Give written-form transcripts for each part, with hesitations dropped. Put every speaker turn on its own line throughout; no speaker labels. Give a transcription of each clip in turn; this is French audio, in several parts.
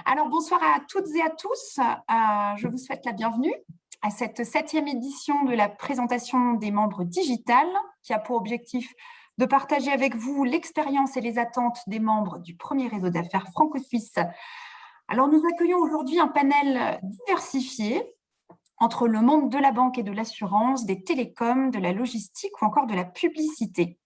Alors, bonsoir à toutes et à tous. Je vous souhaite la bienvenue à cette 7e édition de la présentation des membres digitales qui a pour objectif de partager avec vous l'expérience et les attentes des membres du premier réseau d'affaires franco-suisse. Alors, nous accueillons aujourd'hui un panel diversifié entre le monde de la banque et de l'assurance, des télécoms, de la logistique ou encore de la publicité.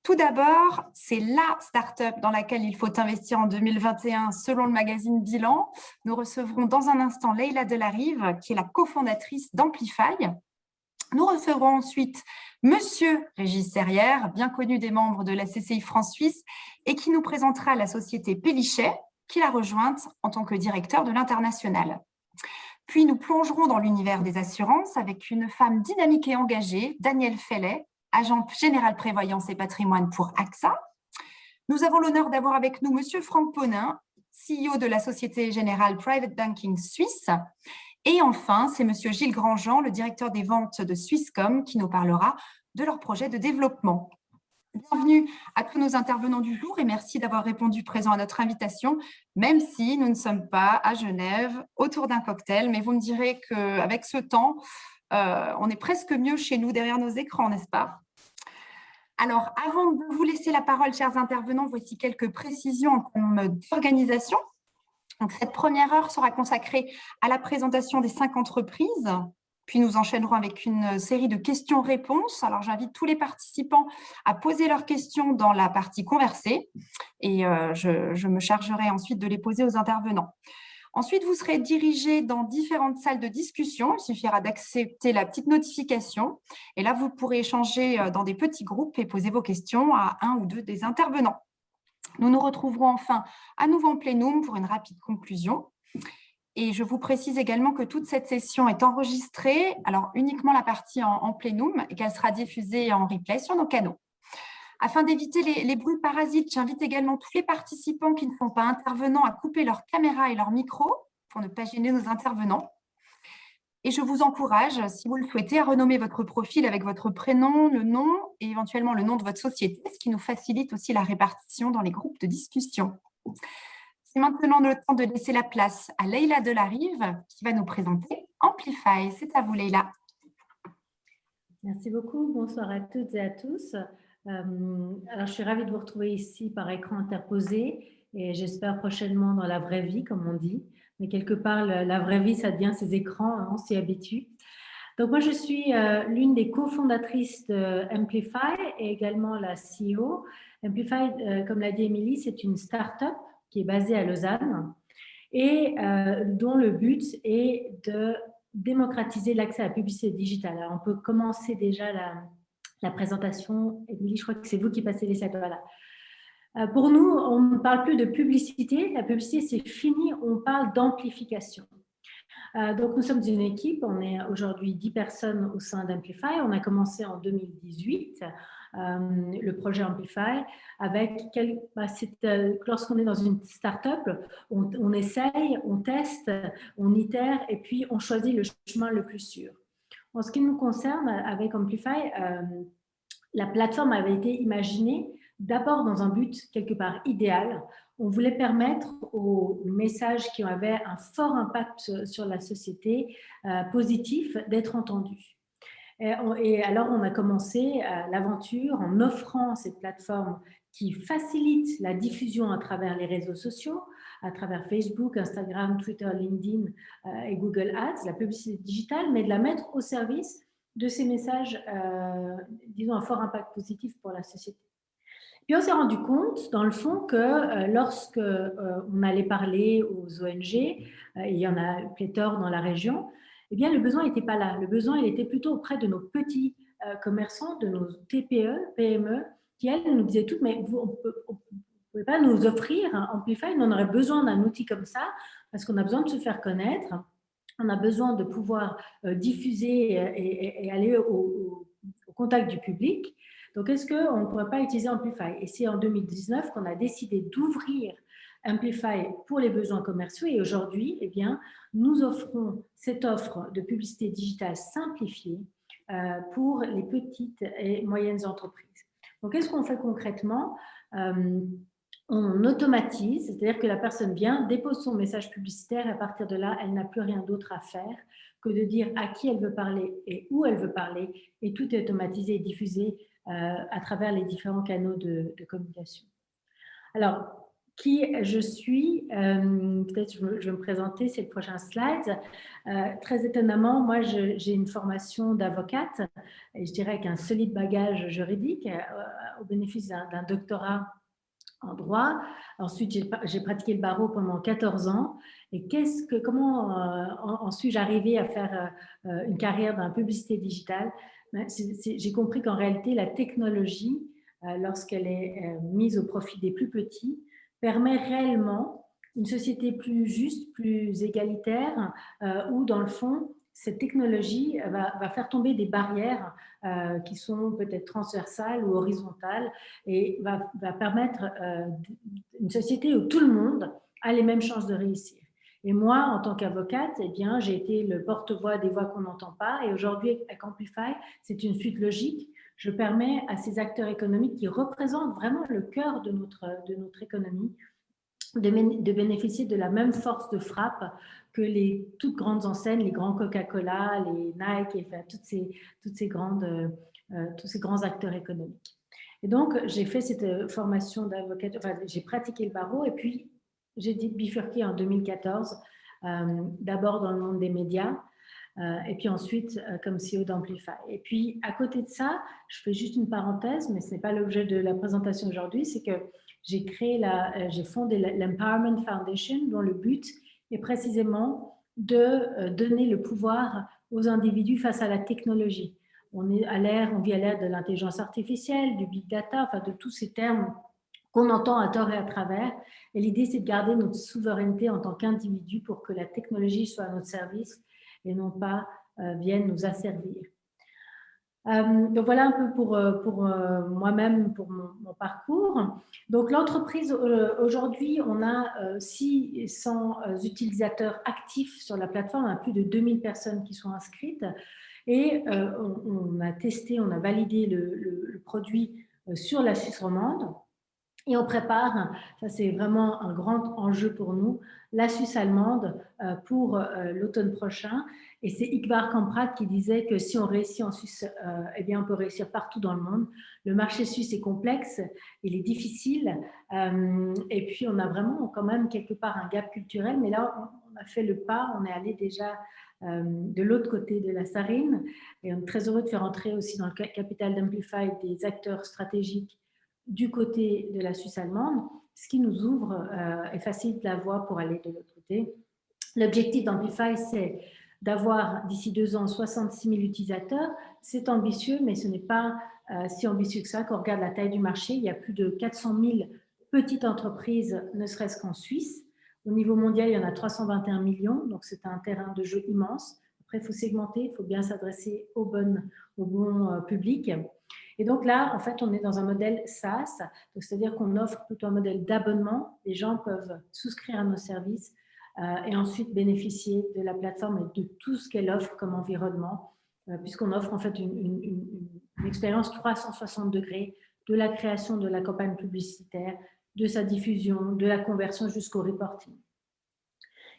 Tout d'abord, c'est la start-up dans laquelle il faut investir en 2021 selon le magazine Bilan. Nous recevrons dans un instant Leïla Delarive, qui est la cofondatrice d'Amplify. Nous recevrons ensuite Monsieur Régis Serrière, bien connu des membres de la CCI France-Suisse, et qui nous présentera la société Pellichet, qu'il a rejointe en tant que directeur de l'international. Puis nous plongerons dans l'univers des assurances avec une femme dynamique et engagée, Danielle Fellet, agent général prévoyance et patrimoine pour AXA. Nous avons l'honneur d'avoir avec nous Monsieur Franck Ponin, CEO de la Société Générale Private Banking Suisse. Et enfin, c'est Monsieur Gilles Grandjean, le directeur des ventes de Swisscom, qui nous parlera de leur projet de développement. Bienvenue à tous nos intervenants du jour et merci d'avoir répondu présent à notre invitation, même si nous ne sommes pas à Genève autour d'un cocktail. Mais vous me direz qu'avec ce temps, on est presque mieux chez nous derrière nos écrans, n'est-ce pas ? Alors, avant de vous laisser la parole, chers intervenants, voici quelques précisions en termes d'organisation. Donc, cette première heure sera consacrée à la présentation des 5 entreprises, puis nous enchaînerons avec une série de questions-réponses. Alors, j'invite tous les participants à poser leurs questions dans la partie conversée et je me chargerai ensuite de les poser aux intervenants. Ensuite, vous serez dirigé dans différentes salles de discussion. Il suffira d'accepter la petite notification. Et là, vous pourrez échanger dans des petits groupes et poser vos questions à un ou deux des intervenants. Nous nous retrouverons enfin à nouveau en plénum pour une rapide conclusion. Et je vous précise également que toute cette session est enregistrée, alors uniquement la partie en plénum, et qu'elle sera diffusée en replay sur nos canaux. Afin d'éviter les bruits parasites, j'invite également tous les participants qui ne sont pas intervenants à couper leur caméra et leur micro pour ne pas gêner nos intervenants. Et je vous encourage, si vous le souhaitez, à renommer votre profil avec votre prénom, le nom et éventuellement le nom de votre société, ce qui nous facilite aussi la répartition dans les groupes de discussion. C'est maintenant le temps de laisser la place à Leïla Delarive qui va nous présenter Amplify. C'est à vous, Leïla.
Merci beaucoup. Bonsoir à toutes et à tous. Alors, je suis ravie de vous retrouver ici par écran interposé et j'espère prochainement dans la vraie vie, comme on dit. Mais quelque part, la vraie vie, ça devient ces écrans, hein, on s'y habitue. Donc, moi, je suis l'une des cofondatrices de Amplify et également la CEO. Amplify, comme l'a dit Émilie, c'est une start-up qui est basée à Lausanne et dont le but est de démocratiser l'accès à la publicité digitale. Alors, on peut commencer déjà la présentation. Émilie, je crois que c'est vous qui passez les slides. Voilà. Pour nous, on ne parle plus de publicité. La publicité, c'est fini. On parle d'amplification. Donc, nous sommes une équipe. On est aujourd'hui 10 personnes au sein d'Amplify. On a commencé en 2018 le projet Amplify avec lorsqu'on est dans une start-up, on essaye, on teste, on itère et puis on choisit le chemin le plus sûr. En ce qui nous concerne, avec Amplify, la plateforme avait été imaginée d'abord dans un but quelque part idéal. On voulait permettre aux messages qui avaient un fort impact sur la société positif d'être entendus. Et alors, on a commencé l'aventure en offrant cette plateforme qui facilite la diffusion à travers les réseaux sociaux, à travers Facebook, Instagram, Twitter, LinkedIn et Google Ads, la publicité digitale, mais de la mettre au service de ces messages, disons, un fort impact positif pour la société. Puis on s'est rendu compte, dans le fond, que lorsque on allait parler aux ONG, et il y en a pléthore dans la région, eh bien, le besoin n'était pas là. Le besoin, il était plutôt auprès de nos petits commerçants, de nos TPE, PME, qui, elles, nous disaient toutes, mais vous ne pouvez peut pas nous offrir Amplify. On aurait besoin d'un outil comme ça parce qu'on a besoin de se faire connaître. On a besoin de pouvoir diffuser et aller au contact du public. Donc, est-ce qu'on ne pourrait pas utiliser Amplify? Et c'est en 2019 qu'on a décidé d'ouvrir Amplify pour les besoins commerciaux. Et aujourd'hui, eh bien, nous offrons cette offre de publicité digitale simplifiée pour les petites et moyennes entreprises. Donc, qu'est-ce qu'on fait concrètement? On automatise, c'est-à-dire que la personne vient, dépose son message publicitaire et à partir de là, elle n'a plus rien d'autre à faire que de dire à qui elle veut parler et où elle veut parler, et tout est automatisé et diffusé à travers les différents canaux de communication. Alors, qui je suis, peut-être je vais me présenter, c'est le prochain slide. Très étonnamment, moi j'ai une formation d'avocate et je dirais avec un solide bagage juridique au bénéfice d'un doctorat en droit. Ensuite, j'ai pratiqué le barreau pendant 14 ans. Et comment en suis-je arrivée à faire une carrière dans la publicité digitale? J'ai compris qu'en réalité, la technologie, lorsqu'elle est mise au profit des plus petits, permet réellement une société plus juste, plus égalitaire, où dans le fond, cette technologie va faire tomber des barrières qui sont peut-être transversales ou horizontales et va permettre une société où tout le monde a les mêmes chances de réussir. Et moi, en tant qu'avocate, eh bien, j'ai été le porte-voix des voix qu'on n'entend pas. Et aujourd'hui, avec Amplify, c'est une suite logique. Je permets à ces acteurs économiques qui représentent vraiment le cœur de notre économie de bénéficier de la même force de frappe que les toutes grandes enseignes, les grands Coca-Cola, les Nike, et enfin, tous ces grands acteurs économiques. Et donc, j'ai fait cette formation d'avocate, enfin, j'ai pratiqué le barreau et puis j'ai bifurqué en 2014, d'abord dans le monde des médias, et puis ensuite comme CEO d'Amplify. Et puis, à côté de ça, je fais juste une parenthèse, mais ce n'est pas l'objet de la présentation aujourd'hui, c'est que j'ai fondé l'Empowerment Foundation, dont le but est précisément de donner le pouvoir aux individus face à la technologie. On vit à l'ère de l'intelligence artificielle, du big data, enfin de tous ces termes qu'on entend à tort et à travers. Et l'idée, c'est de garder notre souveraineté en tant qu'individu pour que la technologie soit à notre service et non pas vienne nous asservir. Donc voilà un peu pour moi-même, pour mon parcours. Donc l'entreprise, aujourd'hui, on a 600 utilisateurs actifs sur la plateforme, on a plus de 2000 personnes qui sont inscrites et on a testé, on a validé le produit sur la Suisse romande. Et on prépare, ça c'est vraiment un grand enjeu pour nous, la Suisse allemande pour l'automne prochain. Et c'est Ingvar Kamprad qui disait que si on réussit en Suisse, eh bien on peut réussir partout dans le monde. Le marché suisse est complexe, il est difficile. Et puis on a vraiment quand même quelque part un gap culturel. Mais là, on a fait le pas, on est allé déjà de l'autre côté de la Sarine. Et on est très heureux de faire entrer aussi dans le capital d'Amplify des acteurs stratégiques du côté de la Suisse allemande, ce qui nous ouvre et facilite la voie pour aller de l'autre côté. L'objectif d'Amplify, c'est d'avoir d'ici 2 ans 66 000 utilisateurs. C'est ambitieux, mais ce n'est pas si ambitieux que ça. Quand on regarde la taille du marché, il y a plus de 400 000 petites entreprises, ne serait-ce qu'en Suisse. Au niveau mondial, il y en a 321 millions, donc c'est un terrain de jeu immense. Après, il faut segmenter, il faut bien s'adresser au bon public. Et donc là, en fait, on est dans un modèle SaaS, c'est-à-dire qu'on offre plutôt un modèle d'abonnement. Les gens peuvent souscrire à nos services et ensuite bénéficier de la plateforme et de tout ce qu'elle offre comme environnement, puisqu'on offre en fait une expérience 360 degrés de la création de la campagne publicitaire, de sa diffusion, de la conversion jusqu'au reporting.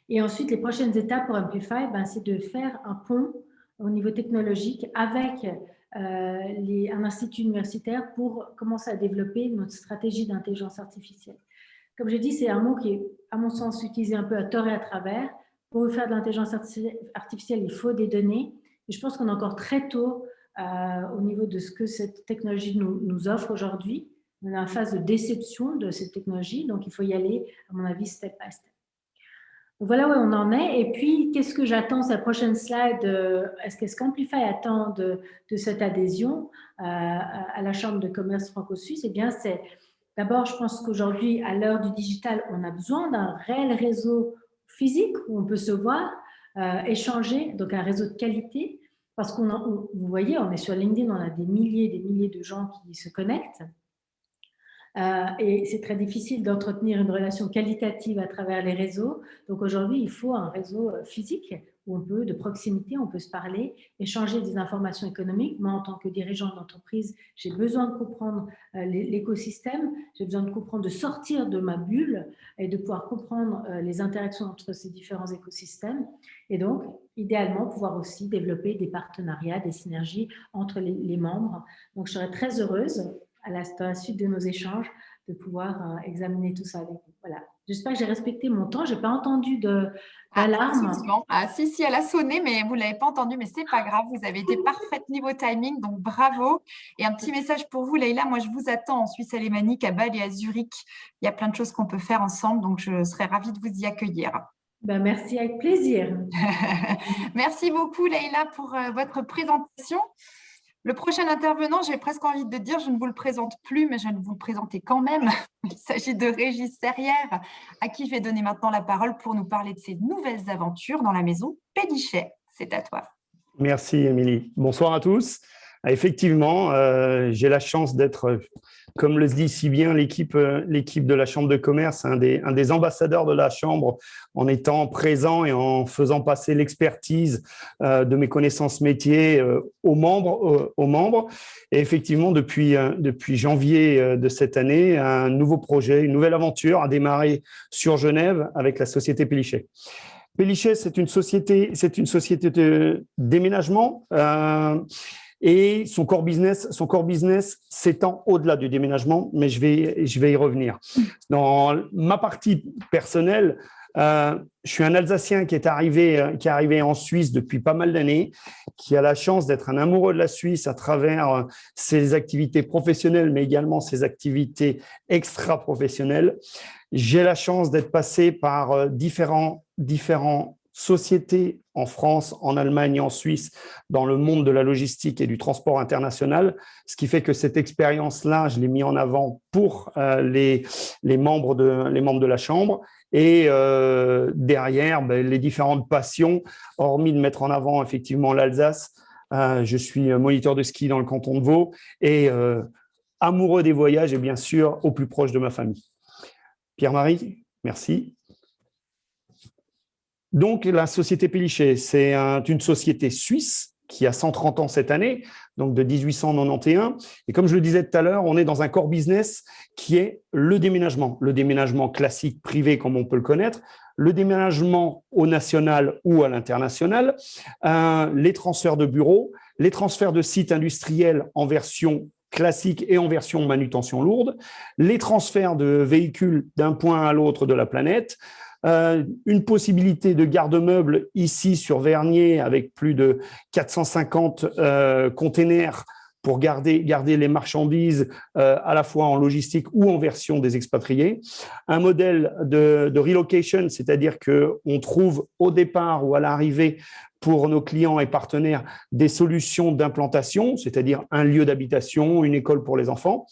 Et ensuite, les prochaines étapes pour Amplify, c'est de faire un pont au niveau technologique avec un institut universitaire pour commencer à développer notre stratégie d'intelligence artificielle. Comme j'ai dit, c'est un mot qui est, à mon sens, utilisé un peu à tort et à travers. Pour faire de l'intelligence artificielle, il faut des données. Et je pense qu'on est encore très tôt au niveau de ce que cette technologie nous offre aujourd'hui. On est en phase de déception de cette technologie, donc il faut y aller, à mon avis, step by step. Donc voilà où on en est. Et puis, qu'est-ce que j'attends sur la prochaine slide? Qu'est-ce qu'Amplify attend de cette adhésion à la Chambre de commerce franco-suisse? Eh bien, c'est D'abord, je pense qu'aujourd'hui, à l'heure du digital, on a besoin d'un réel réseau physique où on peut se voir, échanger, donc un réseau de qualité. Parce vous voyez, on est sur LinkedIn, on a des milliers de gens qui se connectent. Et c'est très difficile d'entretenir une relation qualitative à travers les réseaux. Donc aujourd'hui, il faut un réseau physique où de proximité, on peut se parler, échanger des informations économiques. Moi, en tant que dirigeant d'entreprise, j'ai besoin de comprendre l'écosystème, j'ai besoin de comprendre, de sortir de ma bulle et de pouvoir comprendre les interactions entre ces différents écosystèmes. Et donc, idéalement, pouvoir aussi développer des partenariats, des synergies entre les membres. Donc, je serais très heureuse dans la suite de nos échanges, de pouvoir examiner tout ça avec vous. Voilà. J'espère que j'ai respecté mon temps. Je n'ai pas entendu d'alarme.
Si, elle a sonné, mais vous ne l'avez pas entendu, mais ce n'est pas grave. Vous avez été parfaite niveau timing, donc bravo. Et un petit message pour vous, Leïla. Moi, je vous attends en Suisse alémanique, à Bâle et à Zurich. Il y a plein de choses qu'on peut faire ensemble, donc je serais ravie de vous y accueillir.
Ben, merci, avec plaisir.
Merci beaucoup, Leïla, pour votre présentation. Le prochain intervenant, j'ai presque envie de dire, je ne vous le présente plus, mais je vais vous le présenter quand même. Il s'agit de Régis Serrière, à qui je vais donner maintenant la parole pour nous parler de ses nouvelles aventures dans la maison Pélichet. C'est à toi.
Merci, Émilie. Bonsoir à tous. Effectivement, j'ai la chance d'être, comme le dit si bien l'équipe de la Chambre de commerce, un des ambassadeurs de la Chambre, en étant présent et en faisant passer l'expertise de mes connaissances métiers aux membres. Et effectivement, depuis janvier de cette année, un nouveau projet, une nouvelle aventure a démarré sur Genève avec la société Pélichet. Pélichet, c'est une société de déménagement et son core business s'étend au-delà du déménagement, mais je vais y revenir. Dans ma partie personnelle, je suis un Alsacien qui est arrivé en Suisse depuis pas mal d'années, qui a la chance d'être un amoureux de la Suisse à travers ses activités professionnelles, mais également ses activités extra-professionnelles. J'ai la chance d'être passé par différentes sociétés en France, en Allemagne et en Suisse dans le monde de la logistique et du transport international, ce qui fait que cette expérience-là, je l'ai mis en avant pour les membres de la Chambre. Et derrière, les différentes passions, hormis de mettre en avant effectivement l'Alsace, je suis moniteur de ski dans le canton de Vaud et amoureux des voyages et bien sûr au plus proche de ma famille. Pierre-Marie, merci. Donc, la société Pélichet, c'est une société suisse qui a 130 ans cette année, donc de 1891. Et comme je le disais tout à l'heure, on est dans un core business qui est le déménagement classique, privé, comme on peut le connaître, le déménagement au national ou à l'international, les transferts de bureaux, les transferts de sites industriels en version classique et en version manutention lourde, les transferts de véhicules d'un point à l'autre de la planète, une possibilité de garde-meubles ici sur Vernier avec plus de 450 containers pour garder les marchandises à la fois en logistique ou en version des expatriés. Un modèle de relocation, c'est-à-dire qu'on trouve au départ ou à l'arrivée pour nos clients et partenaires des solutions d'implantation, c'est-à-dire un lieu d'habitation, une école pour les enfants.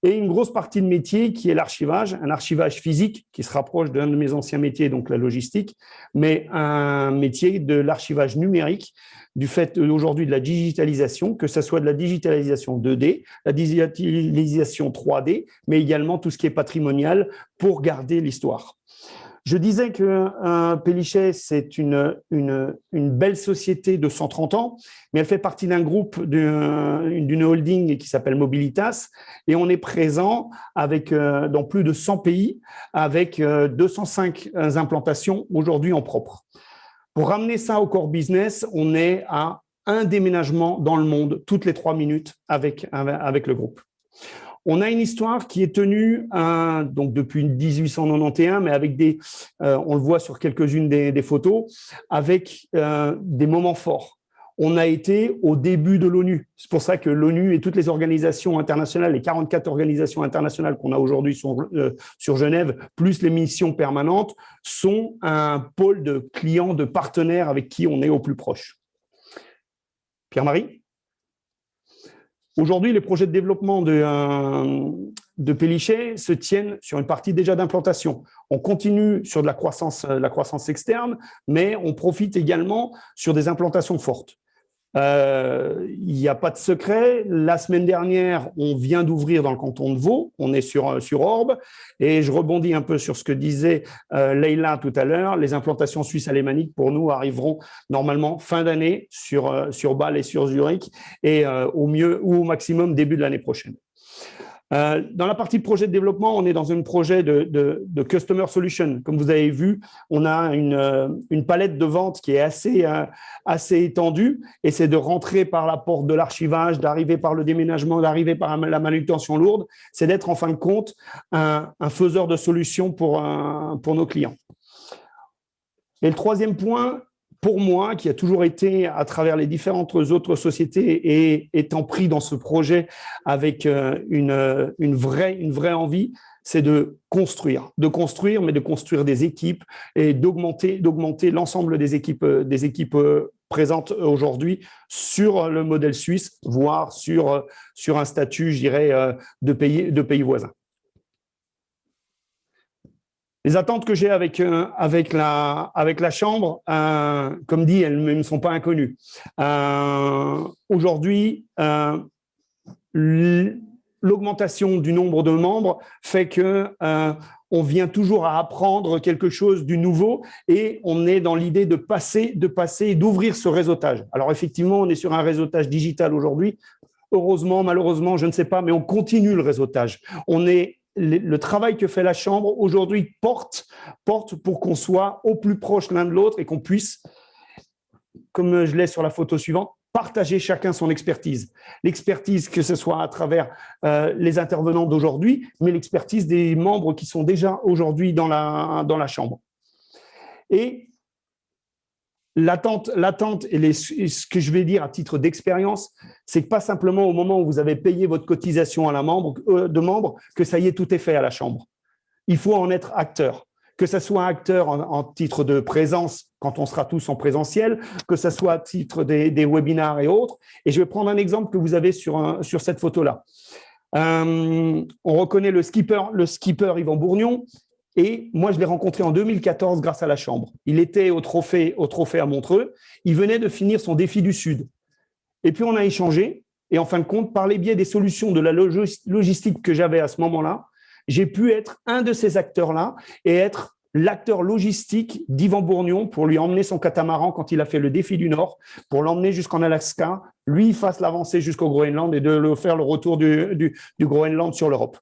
Et une grosse partie de métier qui est l'archivage, un archivage physique qui se rapproche d'un de mes anciens métiers, donc la logistique, mais un métier de l'archivage numérique, du fait aujourd'hui de la digitalisation, que ce soit de la digitalisation 2D, la digitalisation 3D, mais également tout ce qui est patrimonial pour garder l'histoire. Je disais que Pélichet, c'est une belle société de 130 ans, mais elle fait partie d'un groupe, d'une holding qui s'appelle Mobilitas, et on est présent dans plus de 100 pays, avec 205 implantations aujourd'hui en propre. Pour ramener ça au core business, on est à un déménagement dans le monde toutes les 3 minutes avec le groupe. On a une histoire qui est tenue donc depuis 1891, mais avec on le voit sur quelques-unes des photos, avec des moments forts. On a été au début de l'ONU. C'est pour ça que l'ONU et toutes les organisations internationales, les 44 organisations internationales qu'on a aujourd'hui sur Genève, plus les missions permanentes, sont un pôle de clients, de partenaires avec qui on est au plus proche. Pierre-Marie ? Aujourd'hui, les projets de développement de Pélichet se tiennent sur une partie déjà d'implantation. On continue sur de la croissance externe, mais on profite également sur des implantations fortes. Il n'y a pas de secret. La semaine dernière, on vient d'ouvrir dans le canton de Vaud. On est sur Orbe. Et je rebondis un peu sur ce que disait Leïla tout à l'heure. Les implantations suisses alémaniques, pour nous, arriveront normalement fin d'année sur Bâle et sur Zurich, et au mieux ou au maximum début de l'année prochaine. Dans la partie projet de développement, on est dans un projet de Customer Solution. Comme vous avez vu, on a une palette de vente qui est assez étendue, et c'est de rentrer par la porte de l'archivage, d'arriver par le déménagement, d'arriver par la manutention lourde. C'est d'être en fin de compte un faiseur de solutions pour nos clients. Et le troisième point, pour moi, qui a toujours été à travers les différentes autres sociétés et étant pris dans ce projet avec une vraie envie, c'est de construire, mais de construire des équipes et d'augmenter l'ensemble des équipes présentes aujourd'hui sur le modèle suisse, voire sur un statut, je dirais, de pays voisins. Les attentes que j'ai avec la chambre, comme dit, elles ne me sont pas inconnues. Aujourd'hui, l'augmentation du nombre de membres fait que on vient toujours à apprendre quelque chose du nouveau, et on est dans l'idée de passer et d'ouvrir ce réseautage. Alors effectivement, on est sur un réseautage digital aujourd'hui. Heureusement, malheureusement, je ne sais pas, mais on continue le réseautage. Le travail que fait la Chambre aujourd'hui porte pour qu'on soit au plus proche l'un de l'autre et qu'on puisse, comme je l'ai sur la photo suivante, partager chacun son expertise. L'expertise, que ce soit à travers les intervenants d'aujourd'hui, mais l'expertise des membres qui sont déjà aujourd'hui dans la Chambre. Et l'attente et ce que je vais dire à titre d'expérience, c'est que pas simplement au moment où vous avez payé votre cotisation à de membre, que ça y est, tout est fait à la Chambre. Il faut en être acteur. Que ce soit acteur en titre de présence quand on sera tous en présentiel, que ce soit à titre des webinars et autres. Et je vais prendre un exemple que vous avez sur cette photo-là. On reconnaît le skipper Yvan Bourgnon. Et moi, je l'ai rencontré en 2014 grâce à la Chambre. Il était au trophée à Montreux. Il venait de finir son défi du Sud. Et puis, on a échangé. Et en fin de compte, par les biais des solutions de la logistique que j'avais à ce moment-là, j'ai pu être un de ces acteurs-là et être l'acteur logistique d'Yvan Bourgnon pour lui emmener son catamaran quand il a fait le défi du Nord, pour l'emmener jusqu'en Alaska, lui fasse l'avancée jusqu'au Groenland et de le faire le retour du Groenland sur l'Europe.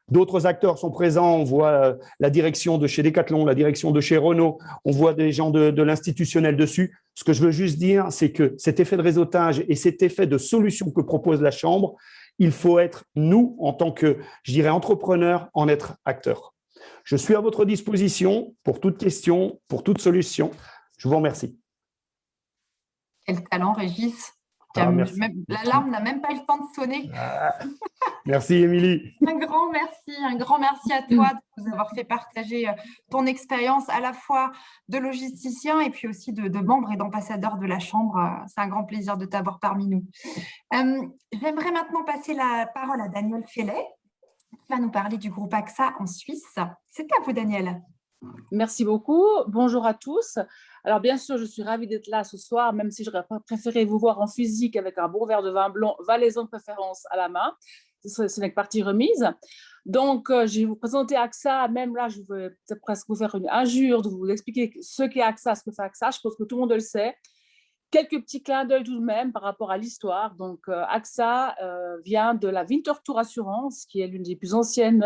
D'autres acteurs sont présents, on voit la direction de chez Decathlon, la direction de chez Renault, on voit des gens de l'institutionnel dessus. Ce que je veux juste dire, c'est que cet effet de réseautage et cet effet de solution que propose la Chambre, il faut être, nous, en tant que, je dirais, entrepreneurs, en être acteurs. Je suis à votre disposition pour toute question, pour toute solution. Je vous remercie.
Quel talent, Régis. L'alarme n'a même pas eu le temps de sonner.
Merci, Émilie.
Un grand merci à toi de nous avoir fait partager ton expérience à la fois de logisticien et puis aussi de membre et d'ambassadeur de la Chambre. C'est un grand plaisir de t'avoir parmi nous. J'aimerais maintenant passer la parole à Daniel Fellet, qui va nous parler du groupe AXA en Suisse. C'est à vous, Daniel.
Merci beaucoup. Bonjour à tous. Alors, bien sûr, je suis ravie d'être là ce soir, même si j'aurais préféré vous voir en physique avec un bon verre de vin blanc, valaisan de préférence à la main. Ce n'est que partie remise. Donc, je vais vous présenter AXA. Même là, je vais presque vous faire une injure de vous expliquer ce qu'est AXA, ce que fait AXA. Je pense que tout le monde le sait. Quelques petits clins d'œil tout de même par rapport à l'histoire. Donc, AXA vient de la Winterthur Assurance, qui est l'une des plus anciennes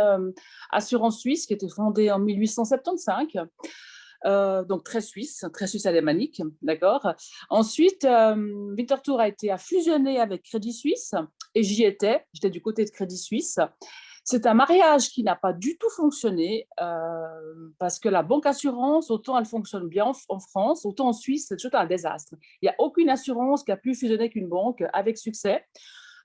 assurances suisses, qui a été fondée en 1875. Donc, très suisse alémanique, d'accord. Ensuite, Winterthur a fusionné avec Crédit Suisse, et j'étais du côté de Crédit Suisse. C'est un mariage qui n'a pas du tout fonctionné parce que la banque assurance, autant elle fonctionne bien en France, autant en Suisse, c'est toujours un désastre. Il n'y a aucune assurance qui a pu fusionner qu'une banque avec succès.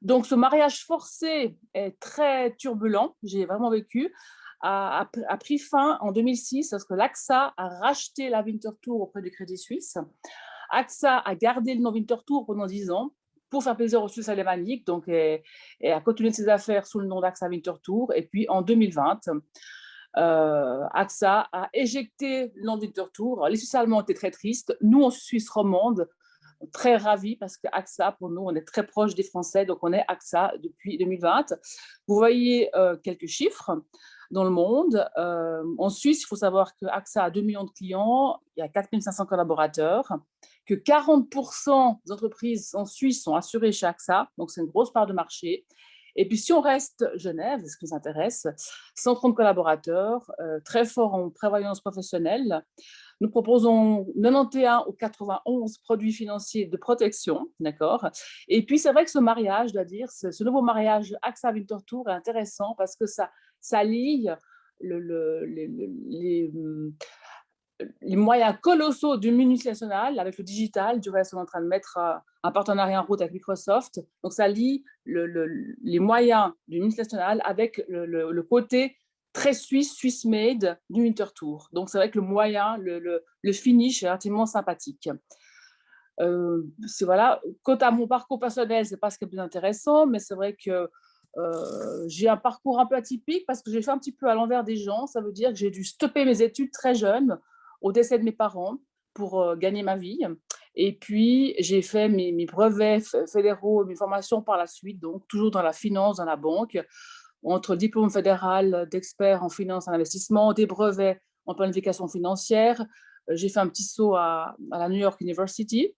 Donc, ce mariage forcé est très turbulent, j'ai vraiment vécu, a pris fin en 2006 parce que l'AXA a racheté la Winterthur auprès du Crédit Suisse. AXA a gardé le nom Winterthur pendant 10 ans. pour faire plaisir aux Suisses alémaniques, donc, et a continué ses affaires sous le nom d'AXA Winterthur. Et puis, en 2020, AXA a éjecté le nom de Winterthur. Les Suisses allemands étaient très tristes. Nous, en Suisse romande, très ravis parce que AXA, pour nous, on est très proche des Français, donc on est AXA depuis 2020. Vous voyez quelques chiffres dans le monde. En Suisse, il faut savoir que AXA a 2 millions de clients, il y a 4 500 collaborateurs, que 40% des entreprises en Suisse sont assurées chez AXA, donc c'est une grosse part de marché. Et puis, si on reste Genève, ce qui nous intéresse, 130 collaborateurs, très forts en prévoyance professionnelle. Nous proposons 91 ou 91 produits financiers de protection, d'accord. Et puis, c'est vrai que ce mariage, je dois dire, ce nouveau mariage AXA Winterthur est intéressant parce que ça lie les moyens colossaux du multinational avec le digital. Du reste, on est en train de mettre un partenariat en route avec Microsoft. Donc, ça lie les moyens du multinational avec le côté très Swiss-made du Winterthur. Donc, c'est vrai que le moyen, le finish est relativement sympathique. Voilà. Quant à mon parcours personnel, ce n'est pas ce qui est le plus intéressant, mais c'est vrai que j'ai un parcours un peu atypique parce que j'ai fait un petit peu à l'envers des gens. Ça veut dire que j'ai dû stopper mes études très jeune au décès de mes parents pour gagner ma vie. Et puis, j'ai fait mes brevets fédéraux, mes formations par la suite, donc toujours dans la finance, dans la banque, entre le diplôme fédéral d'expert en finance et en investissement, des brevets en planification financière. J'ai fait un petit saut à la New York University.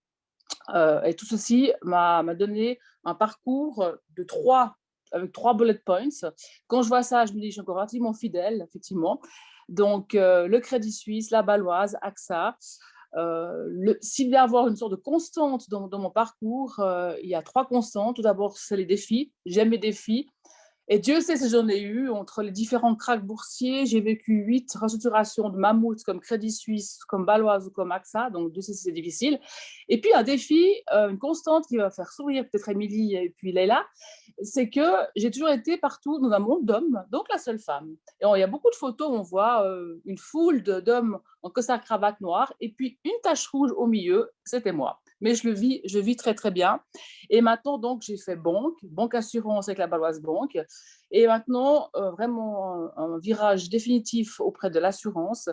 Et tout ceci m'a donné un parcours avec 3 bullet points. Quand je vois ça, je me dis, je suis encore relativement fidèle, effectivement. Donc, le Crédit Suisse, la Baloise, AXA. S'il y a avoir une sorte de constante dans mon parcours, il y a 3 constantes. Tout d'abord, c'est les défis. J'aime les défis. Et Dieu sait si j'en ai eu. Entre les différents cracks boursiers, j'ai vécu 8 restructurations de mammouths comme Crédit Suisse, comme Baloise ou comme AXA. Donc, Dieu sait si c'est difficile. Et puis, un défi, une constante qui va faire sourire peut-être Émilie et puis Leila, c'est que j'ai toujours été partout dans un monde d'hommes, donc la seule femme. Et il y a beaucoup de photos où on voit une foule d'hommes en costard cravate noir et puis une tache rouge au milieu, c'était moi. Mais je vis très, très bien. Et maintenant, donc, j'ai fait banque assurance avec la Baloise Banque. Et maintenant, vraiment un virage définitif auprès de l'assurance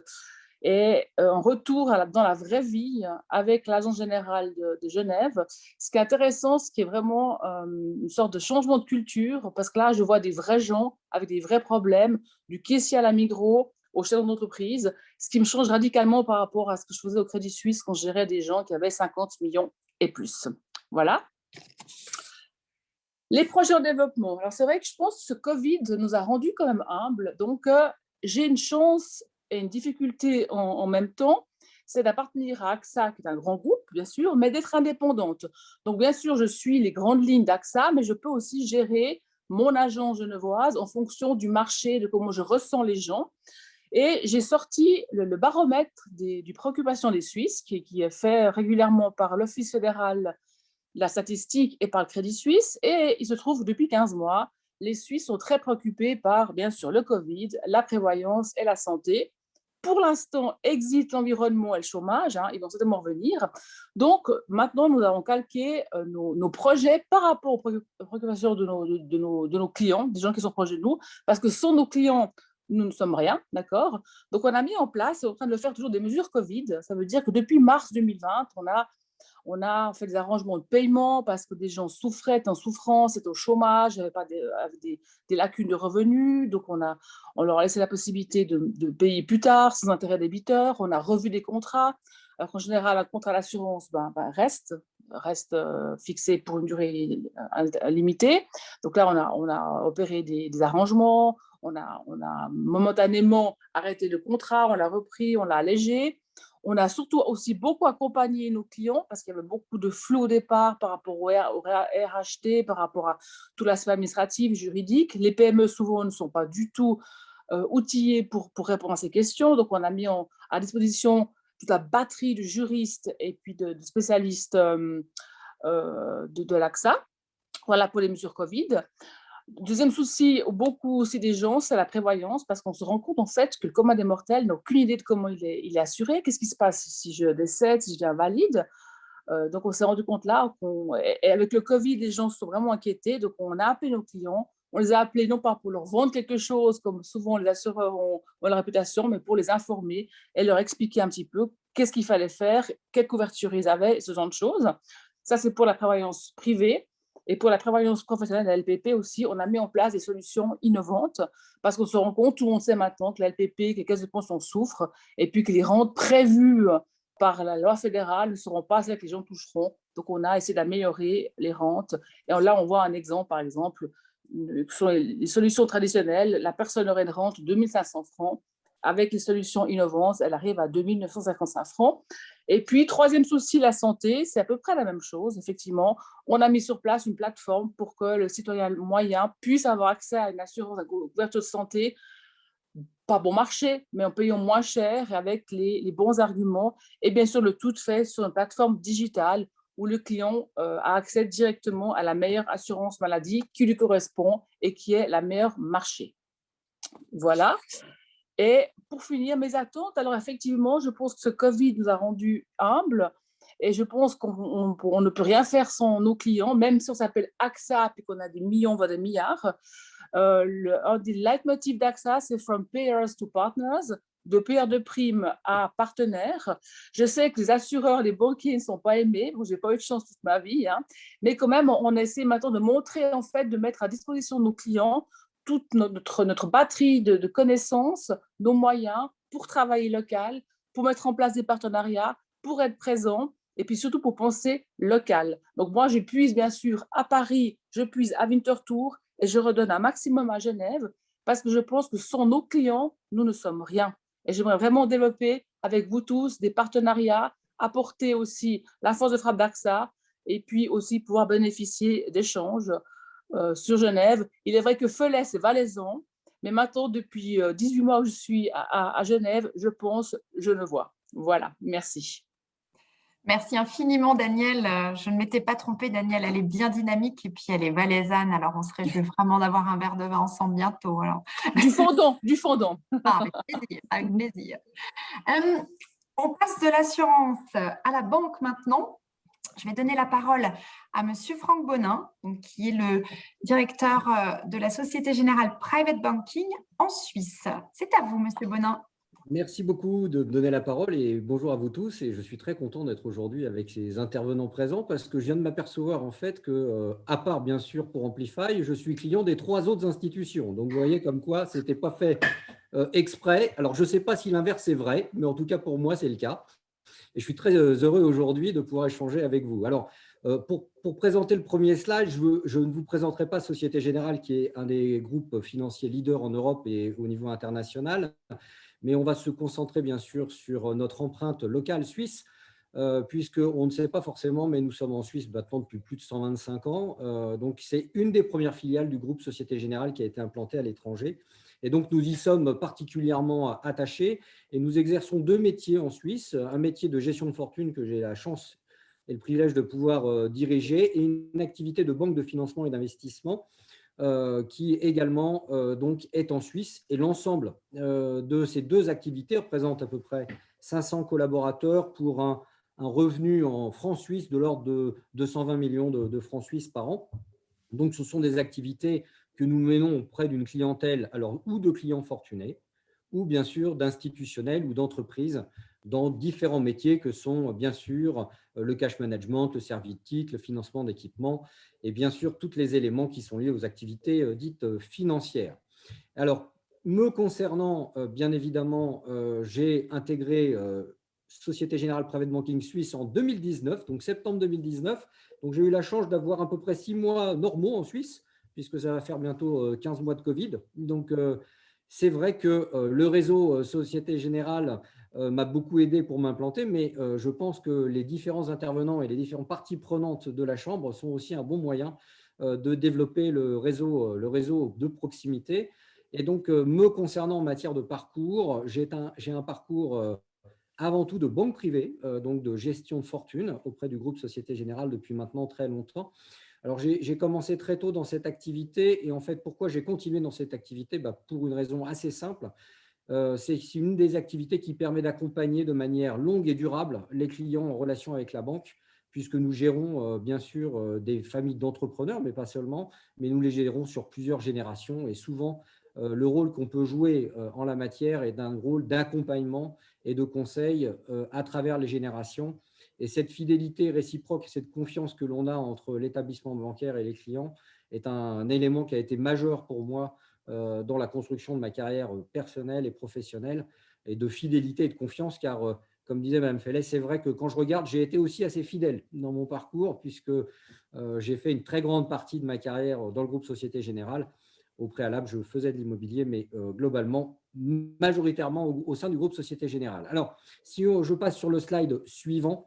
et un retour dans la vraie vie avec l'Agence générale de Genève. Ce qui est intéressant, ce qui est vraiment une sorte de changement de culture, parce que là, je vois des vrais gens avec des vrais problèmes, du caissier à la Migros, au chef d'entreprise, ce qui me change radicalement par rapport à ce que je faisais au Crédit Suisse quand je gérais des gens qui avaient 50 millions et plus. Voilà. Les projets en développement. Alors, c'est vrai que je pense que ce Covid nous a rendus quand même humbles. Donc, j'ai une chance et une difficulté en même temps, c'est d'appartenir à AXA, qui est un grand groupe, bien sûr, mais d'être indépendante. Donc, bien sûr, je suis les grandes lignes d'AXA, mais je peux aussi gérer mon agence genevoise en fonction du marché, de comment je ressens les gens. Et j'ai sorti le baromètre du préoccupation des Suisses, qui est fait régulièrement par l'Office fédéral de la statistique et par le Crédit Suisse. Et il se trouve, depuis 15 mois, les Suisses sont très préoccupés par, bien sûr, le Covid, la prévoyance et la santé. Pour l'instant, exit l'environnement et le chômage, ils vont certainement revenir. Donc, maintenant, nous avons calqué nos projets par rapport aux préoccupations de nos clients, des gens qui sont proches de nous, parce que sans nos clients, nous ne sommes rien, d'accord? Donc, on a mis en place, et on est en train de le faire toujours, des mesures Covid. Ça veut dire que depuis mars 2020, on a fait des arrangements de paiement parce que des gens souffraient, étaient en souffrance, étaient au chômage, n'avaient pas des lacunes de revenus. Donc, on leur a laissé la possibilité de payer plus tard, sans intérêt débiteur. On a revu des contrats. Alors qu'en général, un contrat d'assurance reste fixé pour une durée limitée. Donc là, on a opéré des arrangements. On a momentanément arrêté le contrat, on l'a repris, on l'a allégé. On a surtout aussi beaucoup accompagné nos clients parce qu'il y avait beaucoup de flou au départ par rapport au RHT, par rapport à tout l'aspect administratif, juridique. Les PME, souvent, ne sont pas du tout outillés pour répondre à ces questions. Donc, on a mis à disposition toute la batterie de juristes et puis de spécialistes de l'AXA. Voilà pour les mesures Covid. Deuxième souci, beaucoup aussi des gens, c'est la prévoyance, parce qu'on se rend compte en fait que le commun des mortels n'a aucune idée de comment il est assuré. Qu'est-ce qui se passe si je décède, si je deviens invalide? Donc, on s'est rendu compte là, et avec le Covid, les gens se sont vraiment inquiétés. Donc, on a appelé nos clients. On les a appelés non pas pour leur vendre quelque chose, comme souvent les assureurs ont la réputation, mais pour les informer et leur expliquer un petit peu qu'est-ce qu'il fallait faire, quelle couverture ils avaient, ce genre de choses. Ça, c'est pour la prévoyance privée. Et pour la prévoyance professionnelle, la LPP aussi, on a mis en place des solutions innovantes parce qu'on se rend compte, tout le monde sait maintenant que la LPP, que les caisses de pension souffrent et puis que les rentes prévues par la loi fédérale ne seront pas celles que les gens toucheront. Donc, on a essayé d'améliorer les rentes. Et là, on voit un exemple, par exemple, sur les solutions traditionnelles, la personne aurait une rente de 2 500 francs. Avec les solutions innovantes, elle arrive à 2 955 francs. Et puis, troisième souci, la santé, c'est à peu près la même chose. Effectivement, on a mis sur place une plateforme pour que le citoyen moyen puisse avoir accès à une assurance, à une couverture de santé, pas bon marché, mais en payant moins cher et avec les bons arguments. Et bien sûr, le tout fait sur une plateforme digitale où le client a accès directement à la meilleure assurance maladie qui lui correspond et qui est la meilleure marché. Voilà. Et pour finir, mes attentes, alors effectivement, je pense que ce Covid nous a rendus humbles et je pense qu'on ne peut rien faire sans nos clients, même si on s'appelle AXA et qu'on a des millions, voire des milliards. Un des leitmotifs d'AXA, c'est From Payers to Partners, de payeurs de primes à partenaires. Je sais que les assureurs, les banquiers ne sont pas aimés. Bon, je n'ai pas eu de chance toute ma vie, hein. Mais quand même, on essaie maintenant de montrer, en fait, de mettre à disposition de nos clients toute notre batterie de connaissances, nos moyens pour travailler local, pour mettre en place des partenariats, pour être présent et puis surtout pour penser local. Donc moi, je puise bien sûr à Paris, je puise à Winterthur et je redonne un maximum à Genève parce que je pense que sans nos clients, nous ne sommes rien. Et j'aimerais vraiment développer avec vous tous des partenariats, apporter aussi la force de frappe d'AXA et puis aussi pouvoir bénéficier d'échanges sur Genève. Il est vrai que Felay, c'est valaisan, mais maintenant, depuis 18 mois que je suis à Genève, je pense, je ne vois. Voilà, merci.
Merci infiniment, Daniel. Je ne m'étais pas trompée, Daniel. Elle est bien dynamique et puis elle est valaisanne. Alors, on se réjouit vraiment d'avoir un verre de vin ensemble bientôt. Alors.
Du fondant, du fondant.
Ah, avec plaisir, avec plaisir. On passe de l'assurance à la banque maintenant. Je vais donner la parole à Monsieur Franck Bonin, donc, qui est le directeur de la Société Générale Private Banking en Suisse. C'est à vous, Monsieur Bonin.
Merci beaucoup de me donner la parole et bonjour à vous tous. Et je suis très content d'être aujourd'hui avec ces intervenants présents parce que je viens de m'apercevoir en fait que, à part bien sûr pour Amplify, je suis client des 3 autres institutions. Donc vous voyez comme quoi ce n'était pas fait exprès. Alors je ne sais pas si l'inverse est vrai, mais en tout cas pour moi c'est le cas. Et je suis très heureux aujourd'hui de pouvoir échanger avec vous. Alors, pour présenter le premier slide, je ne vous présenterai pas Société Générale, qui est un des groupes financiers leaders en Europe et au niveau international, mais on va se concentrer bien sûr sur notre empreinte locale suisse, puisqu'on ne sait pas forcément, mais nous sommes en Suisse maintenant depuis plus de 125 ans. Donc, c'est une des premières filiales du groupe Société Générale qui a été implantée à l'étranger. Et donc, nous y sommes particulièrement attachés et nous exerçons 2 métiers en Suisse, un métier de gestion de fortune que j'ai la chance et le privilège de pouvoir diriger et une activité de banque de financement et d'investissement qui également donc est en Suisse. Et l'ensemble de ces 2 activités représente à peu près 500 collaborateurs pour un revenu en francs suisses de l'ordre de 220 millions de francs suisses par an. Donc, ce sont des activités que nous menons auprès d'une clientèle, alors ou de clients fortunés, ou bien sûr d'institutionnels ou d'entreprises dans différents métiers que sont bien sûr le cash management, le servitique, le financement d'équipements et bien sûr tous les éléments qui sont liés aux activités dites financières. Alors, me concernant, bien évidemment, j'ai intégré Société Générale Private Banking Suisse en 2019, donc septembre 2019. Donc, j'ai eu la chance d'avoir à peu près 6 mois normaux en Suisse, puisque ça va faire bientôt 15 mois de Covid. Donc, c'est vrai que le réseau Société Générale m'a beaucoup aidé pour m'implanter, mais je pense que les différents intervenants et les différentes parties prenantes de la Chambre sont aussi un bon moyen de développer le réseau de proximité. Et donc, me concernant en matière de parcours, j'ai un parcours avant tout de banque privée, donc de gestion de fortune auprès du groupe Société Générale depuis maintenant très longtemps. Alors, j'ai commencé très tôt dans cette activité et en fait, pourquoi j'ai continué dans cette activité? Pour une raison assez simple. C'est une des activités qui permet d'accompagner de manière longue et durable les clients en relation avec la banque puisque nous gérons bien sûr des familles d'entrepreneurs, mais pas seulement, mais nous les gérons sur plusieurs générations. Et souvent, le rôle qu'on peut jouer en la matière est d'un rôle d'accompagnement et de conseil à travers les générations. Et cette fidélité réciproque, cette confiance que l'on a entre l'établissement bancaire et les clients est un élément qui a été majeur pour moi dans la construction de ma carrière personnelle et professionnelle, et de fidélité et de confiance, car comme disait Mme Fellet, c'est vrai que quand je regarde, j'ai été aussi assez fidèle dans mon parcours, puisque j'ai fait une très grande partie de ma carrière dans le groupe Société Générale. Au préalable, je faisais de l'immobilier, mais globalement, majoritairement au sein du groupe Société Générale. Alors, si je passe sur le slide suivant,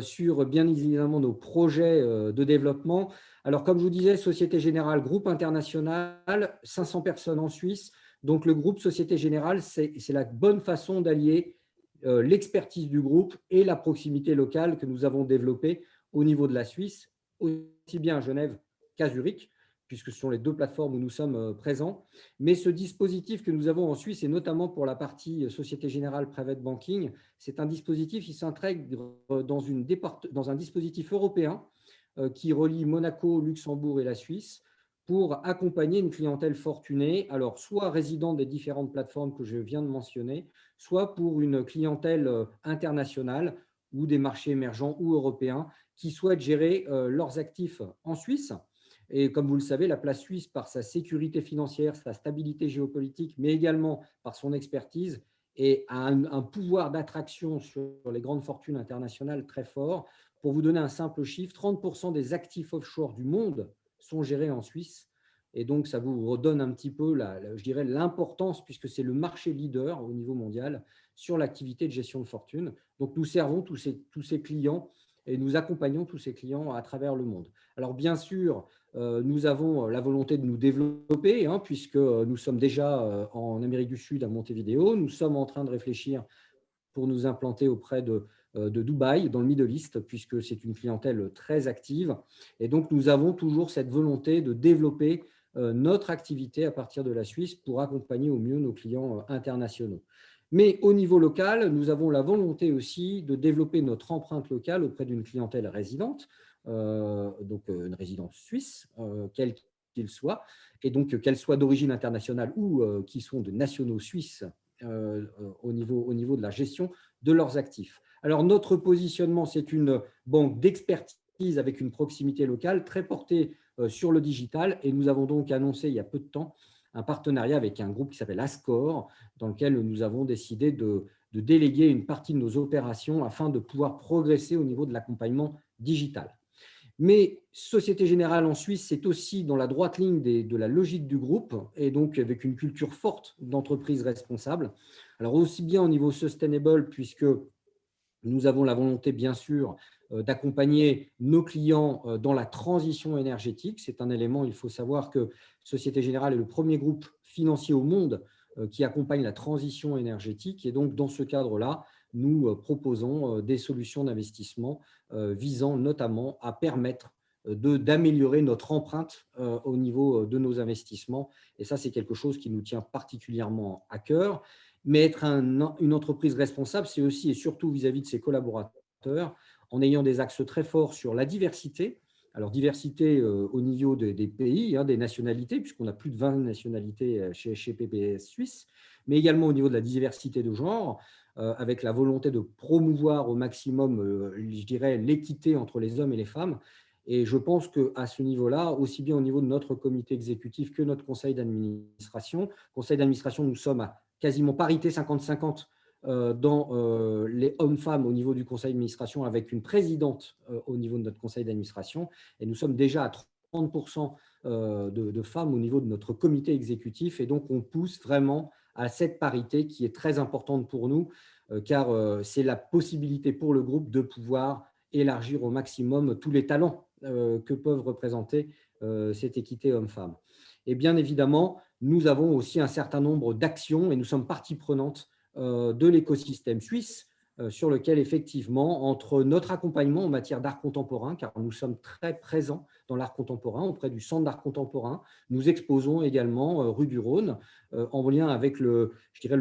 sur bien évidemment nos projets de développement. Alors, comme je vous disais, Société Générale, groupe international, 500 personnes en Suisse. Donc, le groupe Société Générale, c'est la bonne façon d'allier l'expertise du groupe et la proximité locale que nous avons développée au niveau de la Suisse, aussi bien à Genève qu'à Zurich, puisque ce sont les deux plateformes où nous sommes présents. Mais ce dispositif que nous avons en Suisse, et notamment pour la partie Société Générale Private Banking, c'est un dispositif qui s'intègre dans un dispositif européen qui relie Monaco, Luxembourg et la Suisse pour accompagner une clientèle fortunée, alors soit résident des différentes plateformes que je viens de mentionner, soit pour une clientèle internationale ou des marchés émergents ou européens qui souhaitent gérer leurs actifs en Suisse. Et comme vous le savez, la place suisse, par sa sécurité financière, sa stabilité géopolitique, mais également par son expertise, a un pouvoir d'attraction sur les grandes fortunes internationales très fort. Pour vous donner un simple chiffre, 30% des actifs offshore du monde sont gérés en Suisse. Et donc, ça vous redonne un petit peu, je dirais, l'importance, puisque c'est le marché leader au niveau mondial sur l'activité de gestion de fortune. Donc, nous servons tous ces clients et nous accompagnons tous ces clients à travers le monde. Alors, bien sûr, nous avons la volonté de nous développer, puisque nous sommes déjà en Amérique du Sud, à Montevideo. Nous sommes en train de réfléchir pour nous implanter auprès de Dubaï, dans le Middle East, puisque c'est une clientèle très active. Et donc, nous avons toujours cette volonté de développer notre activité à partir de la Suisse pour accompagner au mieux nos clients internationaux. Mais au niveau local, nous avons la volonté aussi de développer notre empreinte locale auprès d'une clientèle résidente, donc une résidence suisse, quelle qu'il soit, et donc qu'elle soit d'origine internationale ou qui sont de nationaux suisses au niveau de la gestion de leurs actifs. Alors, notre positionnement, c'est une banque d'expertise avec une proximité locale très portée sur le digital, et nous avons donc annoncé il y a peu de temps un partenariat avec un groupe qui s'appelle Ascor, dans lequel nous avons décidé de déléguer une partie de nos opérations afin de pouvoir progresser au niveau de l'accompagnement digital. Mais Société Générale en Suisse, c'est aussi dans la droite ligne de la logique du groupe, et donc avec une culture forte d'entreprise responsable. Alors aussi bien au niveau sustainable, puisque nous avons la volonté, bien sûr, d'accompagner nos clients dans la transition énergétique. C'est un élément, il faut savoir que Société Générale est le premier groupe financier au monde qui accompagne la transition énergétique. Et donc, dans ce cadre-là, nous proposons des solutions d'investissement visant notamment à permettre d'améliorer notre empreinte au niveau de nos investissements. Et ça, c'est quelque chose qui nous tient particulièrement à cœur. Mais être une entreprise responsable, c'est aussi et surtout vis-à-vis de ses collaborateurs, en ayant des axes très forts sur la diversité. Alors, diversité au niveau des pays, des nationalités, puisqu'on a plus de 20 nationalités chez PPS Suisse, mais également au niveau de la diversité de genre, avec la volonté de promouvoir au maximum, je dirais, l'équité entre les hommes et les femmes. Et je pense qu'à ce niveau-là, aussi bien au niveau de notre comité exécutif que notre conseil d'administration, nous sommes à quasiment parité 50-50 dans les hommes-femmes au niveau du conseil d'administration, avec une présidente au niveau de notre conseil d'administration. Et nous sommes déjà à 30% de femmes au niveau de notre comité exécutif. Et donc, on pousse vraiment à cette parité qui est très importante pour nous, car c'est la possibilité pour le groupe de pouvoir élargir au maximum tous les talents que peuvent représenter cette équité homme-femme. Et bien évidemment, nous avons aussi un certain nombre d'actions et nous sommes partie prenante de l'écosystème suisse sur lequel, effectivement, entre notre accompagnement en matière d'art contemporain, car nous sommes très présents dans l'art contemporain auprès du Centre d'art contemporain, nous exposons également rue du Rhône, en lien avec le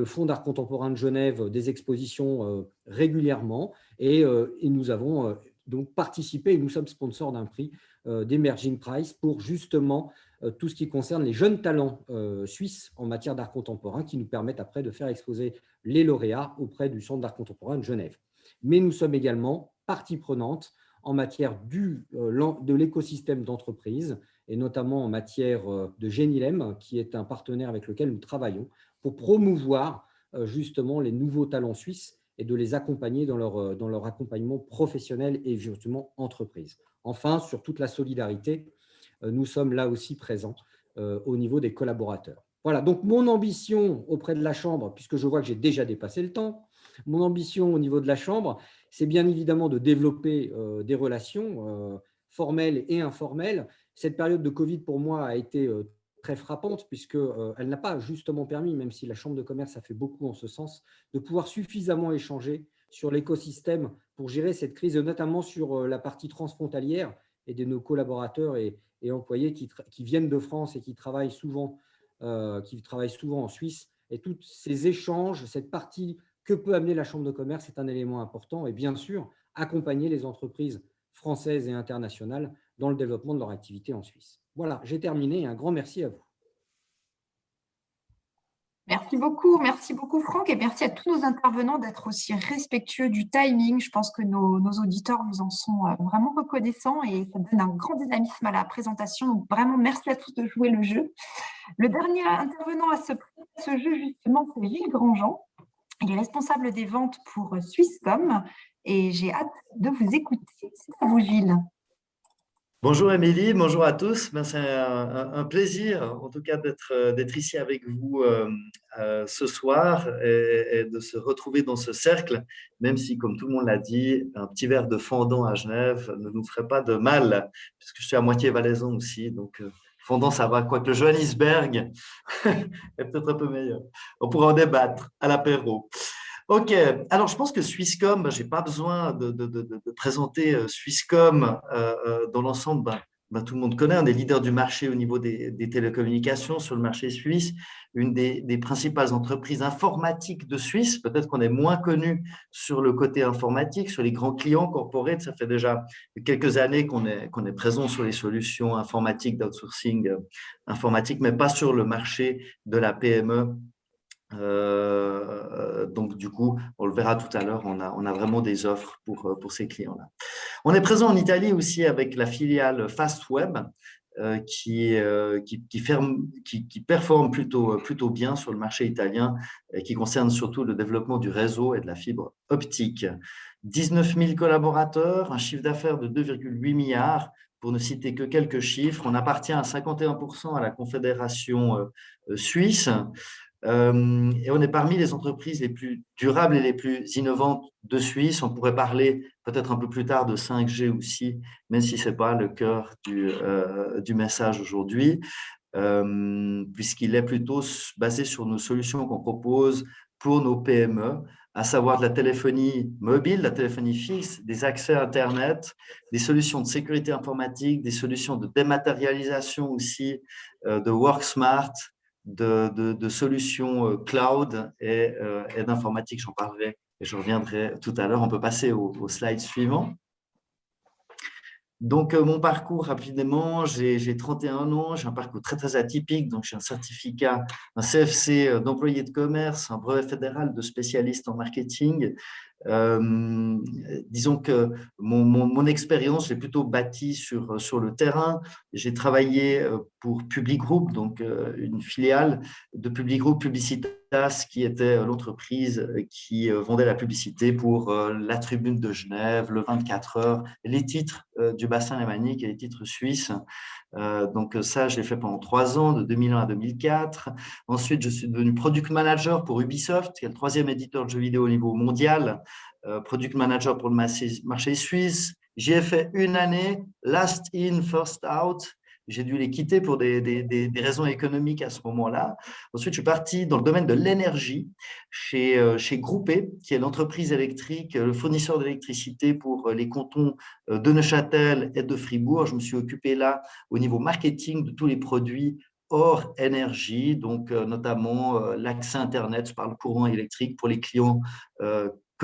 Fonds d'art contemporain de Genève, des expositions régulièrement, et nous avons donc participer, et nous sommes sponsors d'un prix d'Emerging Prize pour justement tout ce qui concerne les jeunes talents suisses en matière d'art contemporain qui nous permettent après de faire exposer les lauréats auprès du Centre d'art contemporain de Genève. Mais nous sommes également partie prenante en matière de l'écosystème d'entreprise et notamment en matière de Genilem, qui est un partenaire avec lequel nous travaillons pour promouvoir justement les nouveaux talents suisses et de les accompagner dans leur accompagnement professionnel et justement entreprise. Enfin, sur toute la solidarité, nous sommes là aussi présents au niveau des collaborateurs. Voilà, donc mon ambition auprès de la Chambre, puisque je vois que j'ai déjà dépassé le temps, mon ambition au niveau de la Chambre, c'est bien évidemment de développer des relations formelles et informelles. Cette période de Covid, pour moi, a été très frappante, puisqu'elle n'a pas justement permis, même si la Chambre de commerce a fait beaucoup en ce sens, de pouvoir suffisamment échanger sur l'écosystème pour gérer cette crise, notamment sur la partie transfrontalière et de nos collaborateurs et employés qui viennent de France et qui travaillent souvent en Suisse. Et tous ces échanges, cette partie que peut amener la Chambre de commerce est un élément important. Et bien sûr, accompagner les entreprises françaises et internationales dans le développement de leur activité en Suisse. Voilà, j'ai terminé. Un grand merci à vous.
Merci beaucoup Franck, et merci à tous nos intervenants d'être aussi respectueux du timing. Je pense que nos auditeurs vous en sont vraiment reconnaissants et ça donne un grand dynamisme à la présentation. Donc vraiment, merci à tous de jouer le jeu. Le dernier intervenant à ce jeu, justement, c'est Gilles Grandjean. Il est responsable des ventes pour Swisscom et j'ai hâte de vous écouter. C'est à vous, Gilles.
Bonjour Émilie, bonjour à tous. C'est un plaisir en tout cas d'être ici avec vous ce soir et de se retrouver dans ce cercle, même si, comme tout le monde l'a dit, un petit verre de fondant à Genève ne nous ferait pas de mal, puisque je suis à moitié valaisan aussi. Donc, fondant, ça va, quoique le Johannisberg est peut-être un peu meilleur. On pourra en débattre à l'apéro. Ok, alors je pense que Swisscom, je n'ai pas besoin de présenter Swisscom dans l'ensemble. Tout le monde connaît, on est leader du marché au niveau des télécommunications sur le marché suisse, une des principales entreprises informatiques de Suisse. Peut-être qu'on est moins connu sur le côté informatique, sur les grands clients corporate. Ça fait déjà quelques années qu'on est présent sur les solutions informatiques, d'outsourcing informatique, mais pas sur le marché de la PME. Donc, du coup, on le verra tout à l'heure, on a vraiment des offres pour ces clients-là. On est présent en Italie aussi avec la filiale Fastweb qui performe plutôt bien sur le marché italien et qui concerne surtout le développement du réseau et de la fibre optique. 19 000 collaborateurs, un chiffre d'affaires de 2,8 milliards. Pour ne citer que quelques chiffres, on appartient à 51% à la Confédération suisse. Et on est parmi les entreprises les plus durables et les plus innovantes de Suisse. On pourrait parler peut-être un peu plus tard de 5G aussi, même si ce n'est pas le cœur du message aujourd'hui, puisqu'il est plutôt basé sur nos solutions qu'on propose pour nos PME, à savoir de la téléphonie mobile, la téléphonie fixe, des accès à Internet, des solutions de sécurité informatique, des solutions de dématérialisation aussi, de WorkSmart, de solutions cloud et d'informatique. J'en parlerai et je reviendrai tout à l'heure. On peut passer au slide suivant. Donc, mon parcours, rapidement, j'ai 31 ans, j'ai un parcours très, très atypique. Donc, j'ai un certificat, un CFC d'employé de commerce, un brevet fédéral de spécialiste en marketing. Disons que mon expérience, j'ai plutôt bâti sur le terrain. J'ai travaillé pour Public Group, donc une filiale de Public Group Publicitas, qui était l'entreprise qui vendait la publicité pour la Tribune de Genève, le 24 heures, les titres du bassin lémanique et les titres suisses. Donc ça, je l'ai fait pendant 3 ans, de 2001 à 2004. Ensuite, je suis devenu product manager pour Ubisoft, qui est le 3e éditeur de jeux vidéo au niveau mondial, product manager pour le marché suisse. J'y ai fait 1 année, last in, first out. J'ai dû les quitter pour des raisons économiques à ce moment-là. Ensuite, je suis parti dans le domaine de l'énergie chez Groupé, qui est l'entreprise électrique, le fournisseur d'électricité pour les cantons de Neuchâtel et de Fribourg. Je me suis occupé là au niveau marketing de tous les produits hors énergie, donc notamment l'accès Internet par le courant électrique pour les clients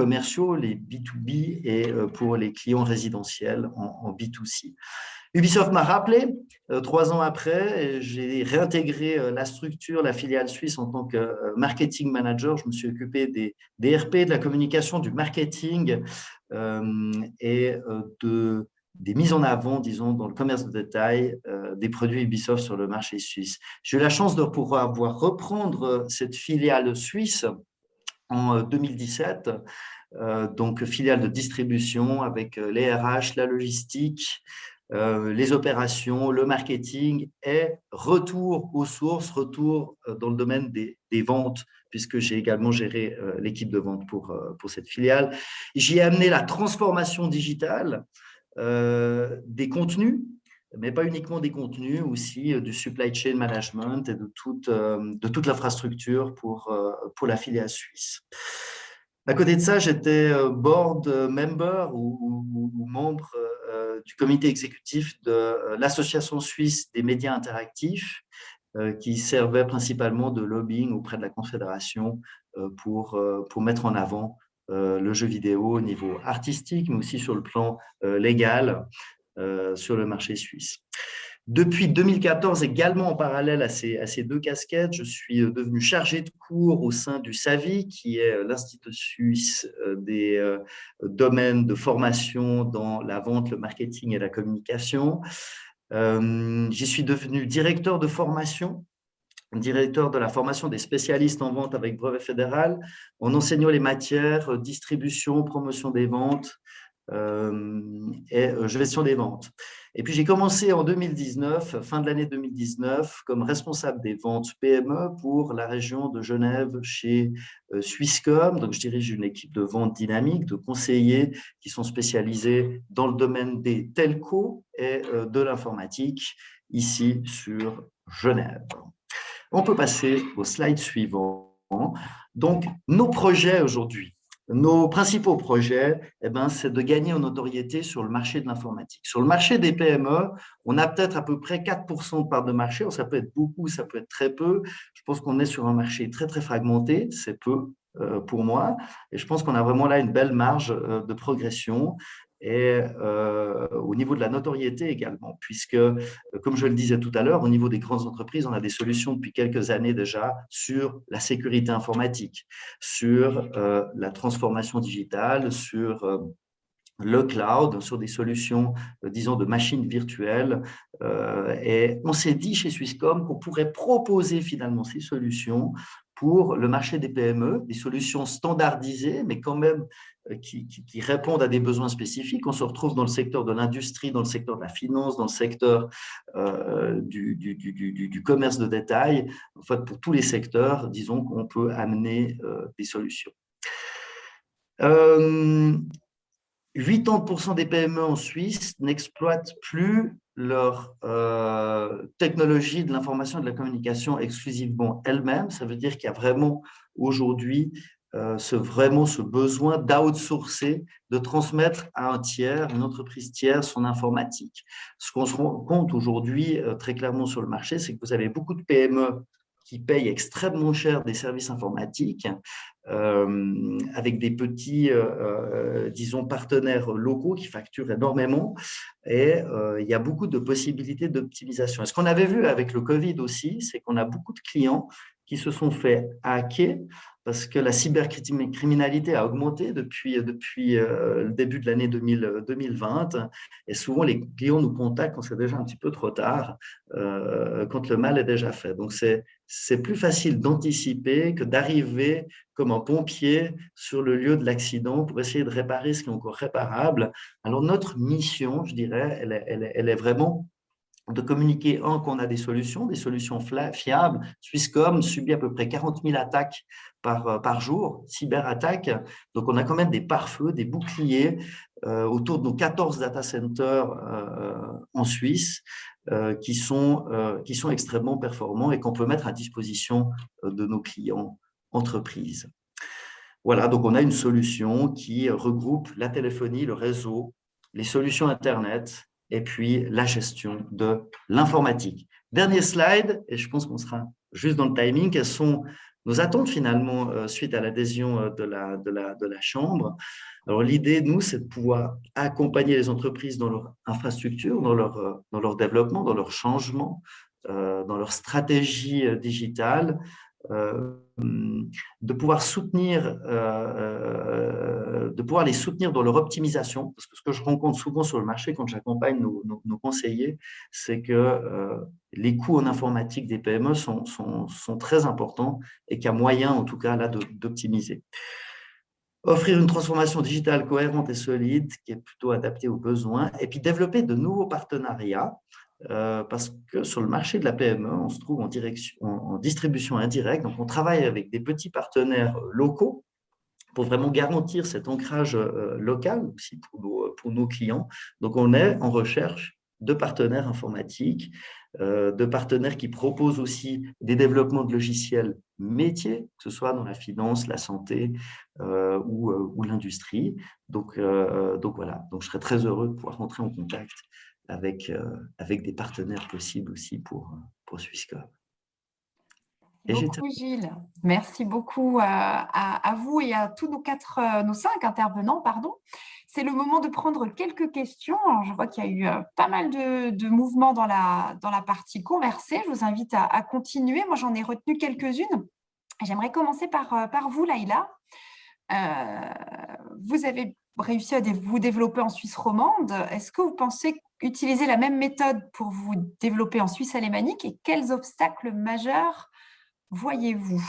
commerciaux, les B2B, et pour les clients résidentiels en B2C. Ubisoft m'a rappelé 3 ans après, et j'ai réintégré la structure, la filiale suisse en tant que marketing manager. Je me suis occupé des RP, de la communication, du marketing et des mises en avant, disons, dans le commerce de détail des produits Ubisoft sur le marché suisse. J'ai eu la chance de pouvoir reprendre cette filiale suisse en 2017, donc filiale de distribution avec les RH, la logistique, les opérations, le marketing et retour aux sources, retour dans le domaine des ventes, puisque j'ai également géré l'équipe de vente pour cette filiale. J'y ai amené la transformation digitale des contenus, mais pas uniquement des contenus, aussi du supply chain management et de toute l'infrastructure pour la filiale suisse. À côté de ça, j'étais board member ou membre du comité exécutif de l'Association suisse des médias interactifs, qui servait principalement de lobbying auprès de la Confédération pour mettre en avant le jeu vidéo au niveau artistique, mais aussi sur le plan légal sur le marché suisse. Depuis 2014, également en parallèle à ces 2 casquettes, je suis devenu chargé de cours au sein du SAVI, qui est l'Institut suisse des domaines de formation dans la vente, le marketing et la communication. J'y suis devenu directeur de formation, directeur de la formation des spécialistes en vente avec brevet fédéral, en enseignant les matières distribution, promotion des ventes et gestion des ventes. Et puis, j'ai commencé en 2019, fin de l'année 2019, comme responsable des ventes PME pour la région de Genève chez Swisscom. Donc, je dirige une équipe de vente dynamique, de conseillers qui sont spécialisés dans le domaine des telcos et de l'informatique, ici sur Genève. On peut passer au slide suivant. Donc, nos projets aujourd'hui. Nos principaux projets, c'est de gagner en notoriété sur le marché de l'informatique. Sur le marché des PME, on a peut-être à peu près 4% de part de marché. Ça peut être beaucoup, ça peut être très peu. Je pense qu'on est sur un marché très, très fragmenté. C'est peu pour moi. Et je pense qu'on a vraiment là une belle marge de progression. Et au niveau de la notoriété également, puisque, comme je le disais tout à l'heure, au niveau des grandes entreprises, on a des solutions depuis quelques années déjà sur la sécurité informatique, sur la transformation digitale, sur le cloud, sur des solutions, disons, de machines virtuelles. Et on s'est dit chez Swisscom qu'on pourrait proposer finalement ces solutions pour le marché des PME, des solutions standardisées, mais quand même qui répondent à des besoins spécifiques. On se retrouve dans le secteur de l'industrie, dans le secteur de la finance, dans le secteur du commerce de détail. En fait, pour tous les secteurs, disons qu'on peut amener des solutions. 80% des PME en Suisse n'exploitent plus leur technologie de l'information et de la communication exclusivement elles-mêmes. Ça veut dire qu'il y a vraiment aujourd'hui ce besoin d'outsourcer, de transmettre à un tiers, une entreprise tiers, son informatique. Ce qu'on se rend compte aujourd'hui très clairement sur le marché, c'est que vous avez beaucoup de PME qui payent extrêmement cher des services informatiques avec des petits, disons, partenaires locaux qui facturent énormément. Et il y a beaucoup de possibilités d'optimisation. Et ce qu'on avait vu avec le Covid aussi, c'est qu'on a beaucoup de clients qui se sont fait hacker parce que la cybercriminalité a augmenté depuis le début de l'année 2020. Et souvent, les clients nous contactent quand c'est déjà un petit peu trop tard, quand le mal est déjà fait. Donc, c'est plus facile d'anticiper que d'arriver comme un pompier sur le lieu de l'accident pour essayer de réparer ce qui est encore réparable. Alors, notre mission, je dirais, elle est vraiment de communiquer, qu'on a des solutions fiables. Swisscom subit à peu près 40 000 attaques par jour, cyberattaques. Donc, on a quand même des pare-feux, des boucliers autour de nos 14 data centers en Suisse qui sont extrêmement performants et qu'on peut mettre à disposition de nos clients entreprises. Voilà, donc on a une solution qui regroupe la téléphonie, le réseau, les solutions Internet, et puis la gestion de l'informatique. Dernier slide, et je pense qu'on sera juste dans le timing, quels sont nos attentes finalement suite à l'adhésion de la Chambre. Alors l'idée, nous, c'est de pouvoir accompagner les entreprises dans leur infrastructure, dans leur développement, dans leur changement, dans leur stratégie digitale, de pouvoir les soutenir dans leur optimisation, parce que ce que je rencontre souvent sur le marché quand j'accompagne nos conseillers, c'est que les coûts en informatique des PME sont très importants et qu'il y a moyen, en tout cas, là, d'optimiser. Offrir une transformation digitale cohérente et solide qui est plutôt adaptée aux besoins, et puis développer de nouveaux partenariats, parce que sur le marché de la PME, on se trouve en distribution indirecte. Donc, on travaille avec des petits partenaires locaux pour vraiment garantir cet ancrage local aussi pour nos clients. Donc, on est en recherche de partenaires informatiques, de partenaires qui proposent aussi des développements de logiciels métiers, que ce soit dans la finance, la santé ou l'industrie. Donc voilà, donc je serais très heureux de pouvoir rentrer en contact avec des partenaires possibles aussi pour Swisscom.
Merci beaucoup, Gilles. Merci beaucoup à vous et à tous nos 5 intervenants, pardon. C'est le moment de prendre quelques questions. Alors, je vois qu'il y a eu pas mal de mouvements dans la partie conversée. Je vous invite à continuer. Moi, j'en ai retenu quelques-unes. J'aimerais commencer par vous, Laïla. Vous avez réussi à vous développer en Suisse romande. Est-ce que vous pensez utiliser la même méthode pour vous développer en Suisse alémanique et quels obstacles majeurs voyez-vous?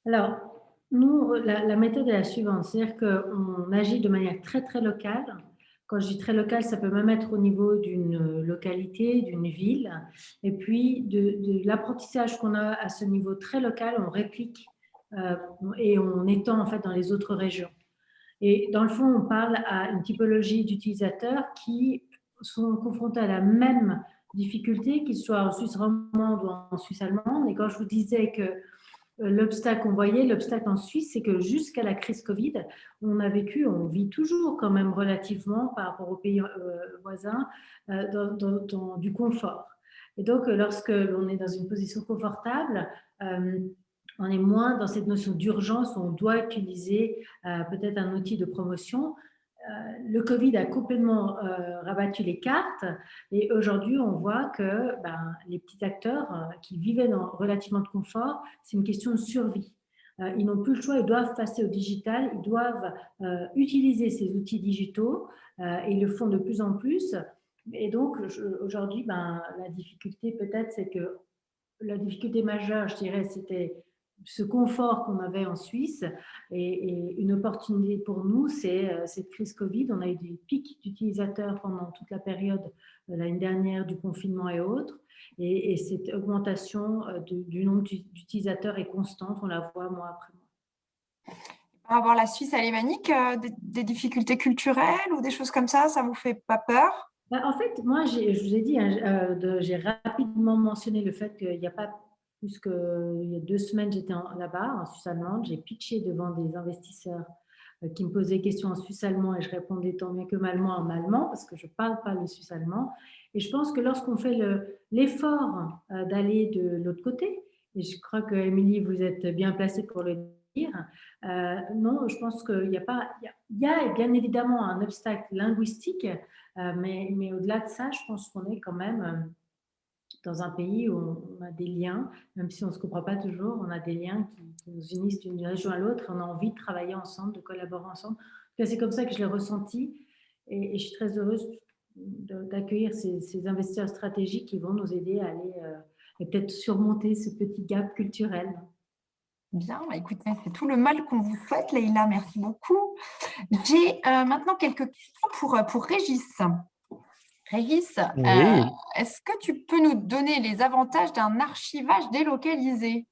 Alors, nous, la méthode est la suivante, c'est-à-dire qu'on agit de manière très, très locale. Quand je dis très locale, ça peut même être au niveau d'une localité, d'une ville. Et puis, de l'apprentissage qu'on a à ce niveau très local, on réplique et on étend en fait dans les autres régions. Et dans le fond, on parle à une typologie d'utilisateurs qui sont confrontés à la même difficulté, qu'ils soient en Suisse romande ou en Suisse allemande. Et quand je vous disais que l'obstacle qu'on voyait, l'obstacle en Suisse, c'est que jusqu'à la crise Covid, on vit toujours quand même relativement par rapport aux pays voisins dans du confort. Et donc, lorsque l'on est dans une position confortable, on est moins dans cette notion d'urgence où on doit utiliser peut-être un outil de promotion. Le Covid a complètement rabattu les cartes et aujourd'hui, on voit que les petits acteurs qui vivaient dans relativement de confort, c'est une question de survie. Ils n'ont plus le choix, ils doivent passer au digital, ils doivent utiliser ces outils digitaux et ils le font de plus en plus. Et donc, aujourd'hui, la difficulté peut-être, c'est que la difficulté majeure, je dirais, c'était ce confort qu'on avait en Suisse et une opportunité pour nous, c'est cette crise Covid. On a eu des pics d'utilisateurs pendant toute la période l'année dernière du confinement et autres. Et cette augmentation du nombre d'utilisateurs est constante, on la voit mois après mois.
Par rapport à la Suisse alémanique, des difficultés culturelles ou des choses comme ça ne vous fait pas peur?
En fait, moi, je vous ai dit, j'ai rapidement mentionné le fait qu'il n'y a pas plus qu'il y a 2 semaines, j'étais là-bas, en Suisse allemande. J'ai pitché devant des investisseurs qui me posaient des questions en suisse allemand et je répondais tant bien que mal en allemand parce que je ne parle pas le suisse allemand. Et je pense que lorsqu'on fait l'effort d'aller de l'autre côté, et je crois que Émilie, vous êtes bien placée pour le dire, non, je pense qu'il y a bien évidemment un obstacle linguistique, mais au-delà de ça, je pense qu'on est quand même dans un pays où on a des liens, même si on ne se comprend pas toujours, on a des liens qui nous unissent d'une région à l'autre, on a envie de travailler ensemble, de collaborer ensemble. C'est comme ça que je l'ai ressenti et je suis très heureuse d'accueillir ces investisseurs stratégiques qui vont nous aider à aller et peut-être surmonter ce petit gap culturel.
Bien, écoutez, c'est tout le mal qu'on vous souhaite, Leïla, merci beaucoup. J'ai maintenant quelques questions pour Régis. Régis,
Oui.
est-ce que tu peux nous donner les avantages d'un archivage délocalisé?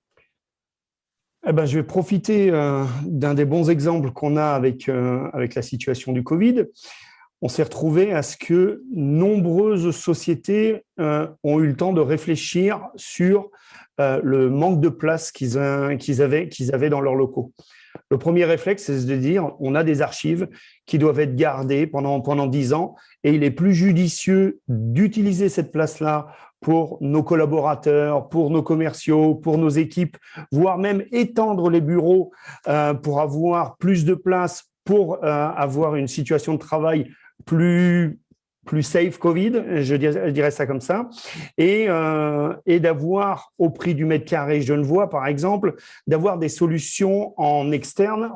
Je vais profiter d'un des bons exemples qu'on a avec la situation du Covid. On s'est retrouvé à ce que nombreuses sociétés ont eu le temps de réfléchir sur le manque de place qu'ils avaient dans leurs locaux. Le premier réflexe, c'est de dire on a des archives qui doivent être gardées pendant 10 ans et il est plus judicieux d'utiliser cette place-là pour nos collaborateurs, pour nos commerciaux, pour nos équipes, voire même étendre les bureaux pour avoir plus de place, pour avoir une situation de travail plus safe Covid, je dirais ça comme ça, et d'avoir au prix du mètre carré genevois, par exemple, d'avoir des solutions en externe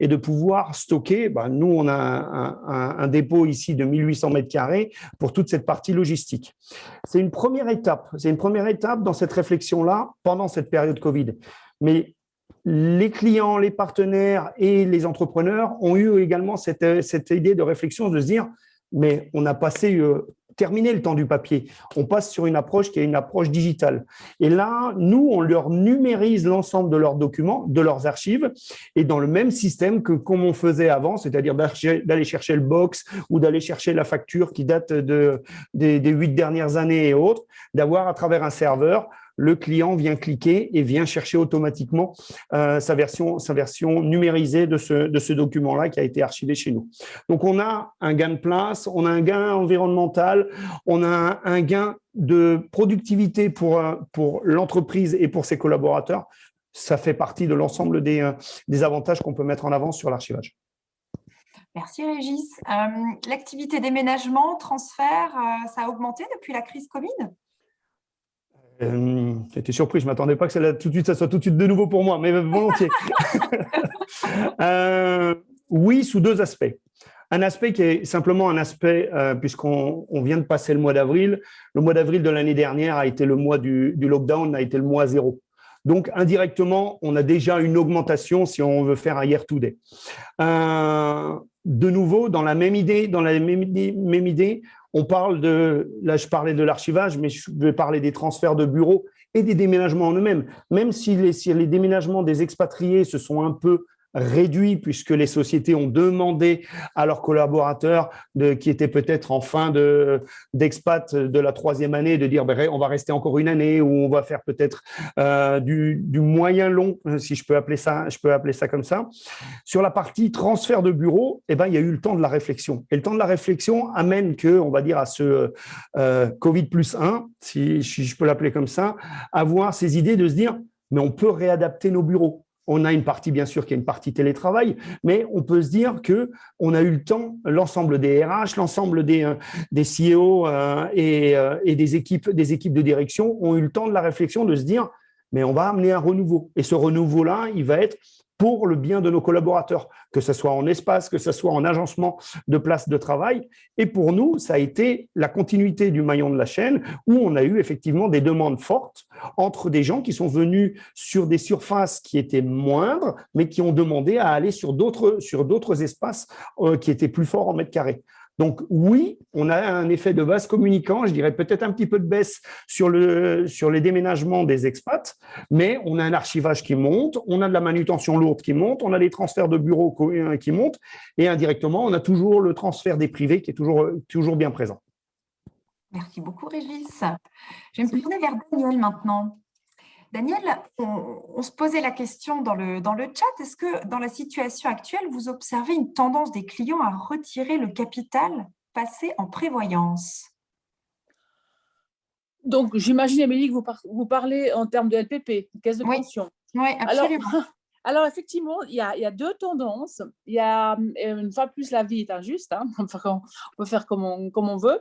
et de pouvoir stocker. Nous, on a un dépôt ici de 1800 mètres carrés pour toute cette partie logistique. C'est une première étape dans cette réflexion-là pendant cette période Covid. Mais les clients, les partenaires et les entrepreneurs ont eu également cette idée de réflexion de se dire mais on a terminé le temps du papier. On passe sur une approche qui est une approche digitale. Et là, nous, on leur numérise l'ensemble de leurs documents, de leurs archives, et dans le même système que comme on faisait avant, c'est-à-dire d'aller chercher le box ou d'aller chercher la facture qui date des 8 dernières années et autres, d'avoir à travers un serveur, le client vient cliquer et vient chercher automatiquement sa version numérisée de ce document-là qui a été archivé chez nous. Donc, on a un gain de place, on a un gain environnemental, on a un gain de productivité pour l'entreprise et pour ses collaborateurs. Ça fait partie de l'ensemble des avantages qu'on peut mettre en avant sur l'archivage.
Merci Régis. L'activité déménagement, transfert, ça a augmenté depuis la crise Covid ?
J'étais surpris, je ne m'attendais pas que ça soit tout de suite de nouveau pour moi, mais volontiers. Oui, sous deux aspects. Un aspect qui est simplement un aspect, puisqu'on vient de passer le mois d'avril. Le mois d'avril de l'année dernière a été le mois du lockdown, a été le mois zéro. Donc, indirectement, on a déjà une augmentation si on veut faire un year to day. De nouveau, dans la même idée, on parle là je parlais de l'archivage, mais je vais parler des transferts de bureaux et des déménagements en eux-mêmes. Même si les déménagements des expatriés se sont un peu réduit puisque les sociétés ont demandé à leurs collaborateurs qui étaient peut-être en fin d'expat de la 3e année de dire on va rester encore une année ou on va faire peut-être du moyen long, si je peux appeler ça comme ça. Sur la partie transfert de bureau, il y a eu le temps de la réflexion. Et le temps de la réflexion amène on va dire à ce Covid plus 1, si je peux l'appeler comme ça, avoir ces idées de se dire mais on peut réadapter nos bureaux. On a une partie, bien sûr, qui est une partie télétravail, mais on peut se dire qu'on a eu le temps, l'ensemble des RH, l'ensemble des CEO et des équipes de direction ont eu le temps de la réflexion de se dire mais on va amener un renouveau. Et ce renouveau-là, il va être pour le bien de nos collaborateurs, que ce soit en espace, que ce soit en agencement de places de travail. Et pour nous, ça a été la continuité du maillon de la chaîne où on a eu effectivement des demandes fortes entre des gens qui sont venus sur des surfaces qui étaient moindres, mais qui ont demandé à aller sur d'autres espaces qui étaient plus forts en mètres carrés. Donc oui, on a un effet de vase communicant, je dirais peut-être un petit peu de baisse sur les déménagements des expats, mais on a un archivage qui monte, on a de la manutention lourde qui monte, on a des transferts de bureaux qui montent, et indirectement, on a toujours le transfert des privés qui est toujours bien présent.
Merci beaucoup Régis. Je vais me tourner vers Daniel maintenant. Daniel, on se posait la question dans le chat. Est-ce que dans la situation actuelle, vous observez une tendance des clients à retirer le capital passé en prévoyance?
Donc, j'imagine, Émilie, que vous parlez en termes de LPP, caisse de pension.
Oui, absolument.
Alors, effectivement, il y a deux tendances. Il y a, une fois plus, la vie est injuste. On peut faire comme on veut.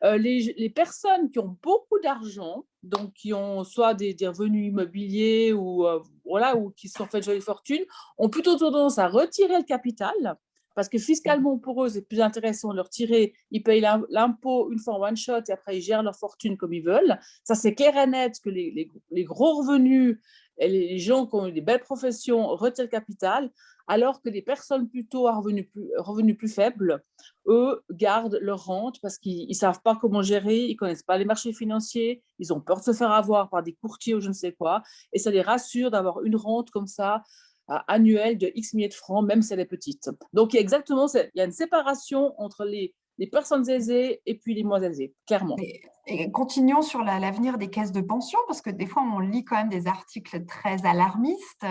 Les personnes qui ont beaucoup d'argent, donc qui ont soit des revenus immobiliers ou qui se sont fait de jolies fortunes, ont plutôt tendance à retirer le capital parce que fiscalement, pour eux, c'est plus intéressant de le retirer. Ils payent l'impôt une fois en one shot et après, ils gèrent leur fortune comme ils veulent. Ça, c'est clair et net que les gros revenus et les gens qui ont eu des belles professions retirent le capital, alors que les personnes plutôt à revenus plus faibles, eux, gardent leur rente parce qu'ils ne savent pas comment gérer, ils ne connaissent pas les marchés financiers, ils ont peur de se faire avoir par des courtiers ou je ne sais quoi, et ça les rassure d'avoir une rente comme ça, annuelle de X milliers de francs, même si elle est petite. Donc, il y a une séparation entre les personnes aisées et puis les moins aisées, clairement.
Et continuons sur l'avenir des caisses de pension, parce que des fois, on lit quand même des articles très alarmistes.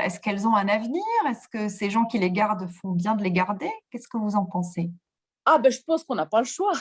Est-ce qu'elles ont un avenir? Est-ce que ces gens qui les gardent font bien de les garder? Qu'est-ce que vous en pensez?
Je pense qu'on n'a pas le choix.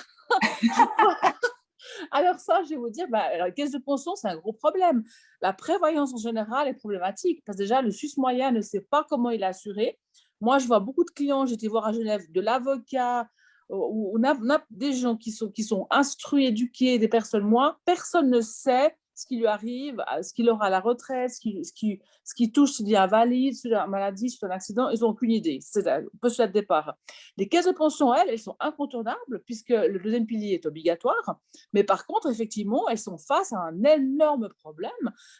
Alors ça, je vais vous dire, la caisse de pension, c'est un gros problème. La prévoyance en général est problématique parce que déjà, le Suisse moyen ne sait pas comment il est assuré. Moi, je vois beaucoup de clients, j'étais voir à Genève, de l'avocat, où on a des gens qui sont instruits, éduqués, des personnes moins. Personne ne sait ce qui lui arrive, ce qu'il aura à la retraite, ce qui touche s'il est invalide, s'il a une maladie, s'il a un accident. Ils n'ont aucune idée. C'est un postulat de départ. Les caisses de pension, elles sont incontournables puisque le deuxième pilier est obligatoire. Mais par contre, effectivement, elles sont face à un énorme problème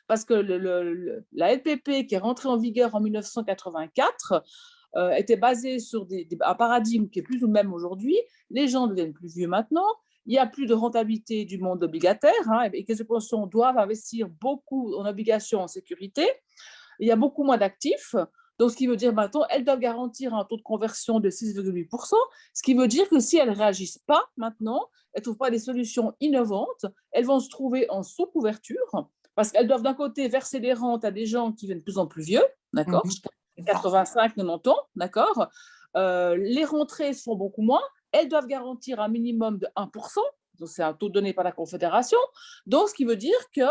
parce que la LPP qui est rentrée en vigueur en 1984 était basée sur un paradigme qui est plus ou même aujourd'hui. Les gens deviennent plus vieux maintenant. Il n'y a plus de rentabilité du monde obligataire. Les caisses de pension doivent investir beaucoup en obligations en sécurité. Il y a beaucoup moins d'actifs. Donc, ce qui veut dire maintenant, elles doivent garantir un taux de conversion de 6,8%, ce qui veut dire que si elles ne réagissent pas maintenant, elles ne trouvent pas des solutions innovantes, elles vont se trouver en sous-couverture parce qu'elles doivent d'un côté verser des rentes à des gens qui viennent de plus en plus vieux, d'accord, 85, 90 ans, d'accord. Les rentrées se font beaucoup moins. Elles doivent garantir un minimum de 1%, donc c'est un taux donné par la Confédération, donc ce qui veut dire qu'il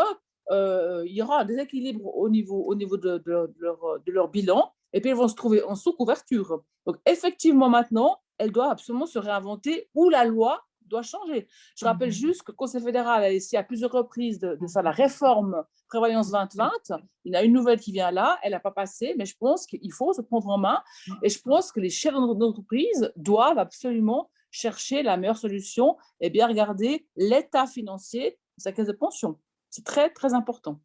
y aura un déséquilibre au niveau de leur bilan, et puis elles vont se trouver en sous-couverture. Donc effectivement maintenant, elles doivent absolument se réinventer ou la loi doit changer. Je rappelle juste que le Conseil fédéral a essayé à plusieurs reprises de faire la réforme Prévoyance 2020. Il y en a une nouvelle qui vient là, elle n'a pas passé, mais je pense qu'il faut se prendre en main et je pense que les chefs d'entreprise doivent absolument chercher la meilleure solution et bien regarder l'état financier de sa caisse de pension. C'est très, très important.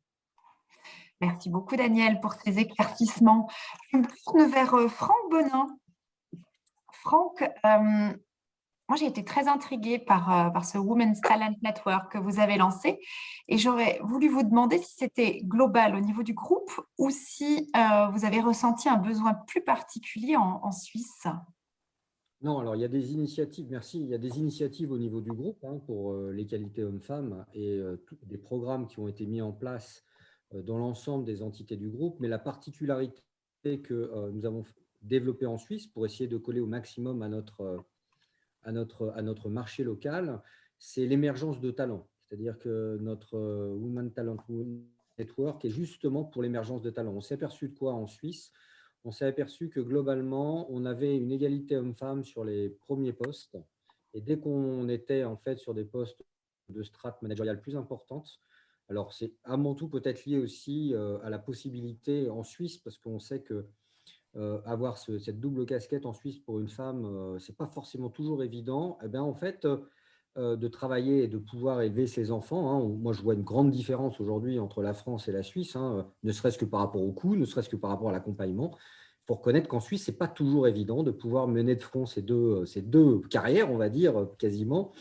Merci beaucoup, Daniel, pour ces éclaircissements. Je me tourne vers Franck Bonin. Franck, moi, j'ai été très intriguée par ce Women's Talent Network que vous avez lancé et j'aurais voulu vous demander si c'était global au niveau du groupe ou si vous avez ressenti un besoin plus particulier en Suisse.
Non, alors il y a des initiatives, merci, il y a des initiatives au niveau du groupe pour l'égalité hommes-femmes et des programmes qui ont été mis en place dans l'ensemble des entités du groupe, mais la particularité que nous avons développée en Suisse pour essayer de coller au maximum à notre marché local, c'est l'émergence de talents. C'est-à-dire que notre Women Talent Network est justement pour l'émergence de talents. On s'est aperçu de quoi en Suisse? On s'est aperçu que globalement, on avait une égalité homme-femme sur les premiers postes. Et dès qu'on était en fait sur des postes de strates managériales plus importantes, alors c'est avant tout peut-être lié aussi à la possibilité en Suisse, parce qu'on sait que avoir cette double casquette en Suisse pour une femme, ce n'est pas forcément toujours évident. Eh bien, en fait, de travailler et de pouvoir élever ses enfants. Moi, je vois une grande différence aujourd'hui entre la France et la Suisse, ne serait-ce que par rapport au coût, ne serait-ce que par rapport à l'accompagnement. Il faut reconnaître qu'en Suisse, ce n'est pas toujours évident de pouvoir mener de front ces deux carrières, on va dire, quasiment,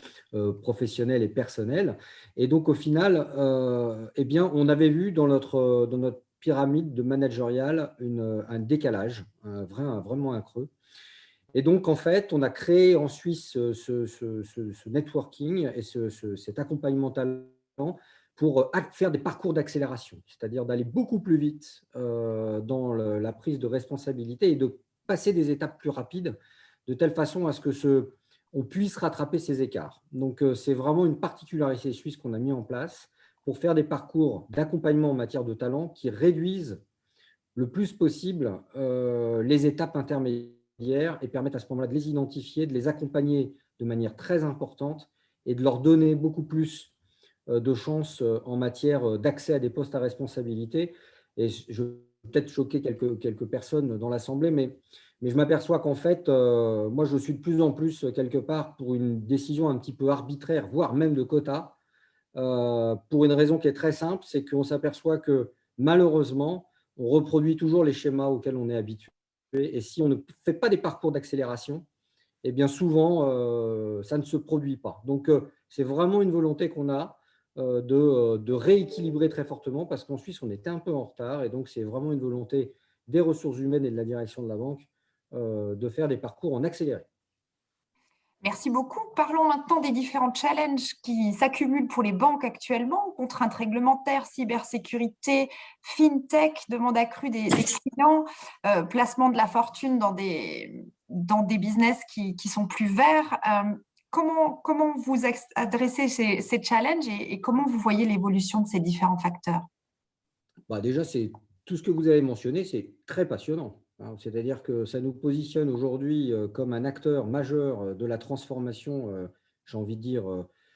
professionnelles et personnelles. Et donc, au final, eh bien, on avait vu dans notre pyramide de managériale un décalage, vraiment un creux. Et donc, en fait, on a créé en Suisse ce networking et cet accompagnement talent pour faire des parcours d'accélération, c'est-à-dire d'aller beaucoup plus vite dans la prise de responsabilité et de passer des étapes plus rapides, de telle façon à ce que on puisse rattraper ces écarts. Donc, c'est vraiment une particularité suisse qu'on a mis en place pour faire des parcours d'accompagnement en matière de talent qui réduisent le plus possible les étapes intermédiaires et permettent à ce moment-là de les identifier, de les accompagner de manière très importante et de leur donner beaucoup plus de chances en matière d'accès à des postes à responsabilité. Et je vais peut-être choquer quelques personnes dans l'Assemblée, mais je m'aperçois qu'en fait, moi, je suis de plus en plus quelque part pour une décision un petit peu arbitraire, voire même de quota, pour une raison qui est très simple, c'est qu'on s'aperçoit que malheureusement, on reproduit toujours les schémas auxquels on est habitué. Et si on ne fait pas des parcours d'accélération, eh bien souvent, ça ne se produit pas. Donc, c'est vraiment une volonté qu'on a de rééquilibrer très fortement parce qu'en Suisse, on était un peu en retard. Et donc, c'est vraiment une volonté des ressources humaines et de la direction de la banque de faire des parcours en accéléré.
Merci beaucoup. Parlons maintenant des différents challenges qui s'accumulent pour les banques actuellement, contraintes réglementaires, cybersécurité, fintech, demande accrue des clients, placement de la fortune dans des business qui sont plus verts. comment vous adressez ces challenges et comment vous voyez l'évolution de ces différents facteurs?
Déjà, tout ce que vous avez mentionné, c'est très passionnant. C'est-à-dire que ça nous positionne aujourd'hui comme un acteur majeur de la transformation, j'ai envie de dire,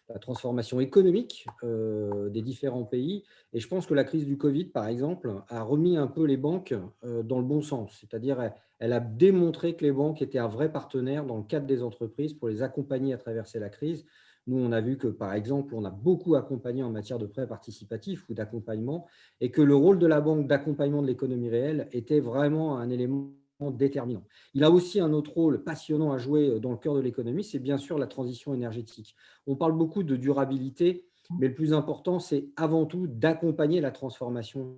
la transformation économique des différents pays. Et je pense que la crise du Covid, par exemple, a remis un peu les banques dans le bon sens. C'est-à-dire, elle a démontré que les banques étaient un vrai partenaire dans le cadre des entreprises pour les accompagner à traverser la crise. Nous, on a vu que, par exemple, on a beaucoup accompagné en matière de prêts participatifs ou d'accompagnement, et que le rôle de la banque d'accompagnement de l'économie réelle était vraiment un élément déterminant. Il a aussi un autre rôle passionnant à jouer dans le cœur de l'économie, c'est bien sûr la transition énergétique. On parle beaucoup de durabilité, mais le plus important, c'est avant tout d'accompagner la transformation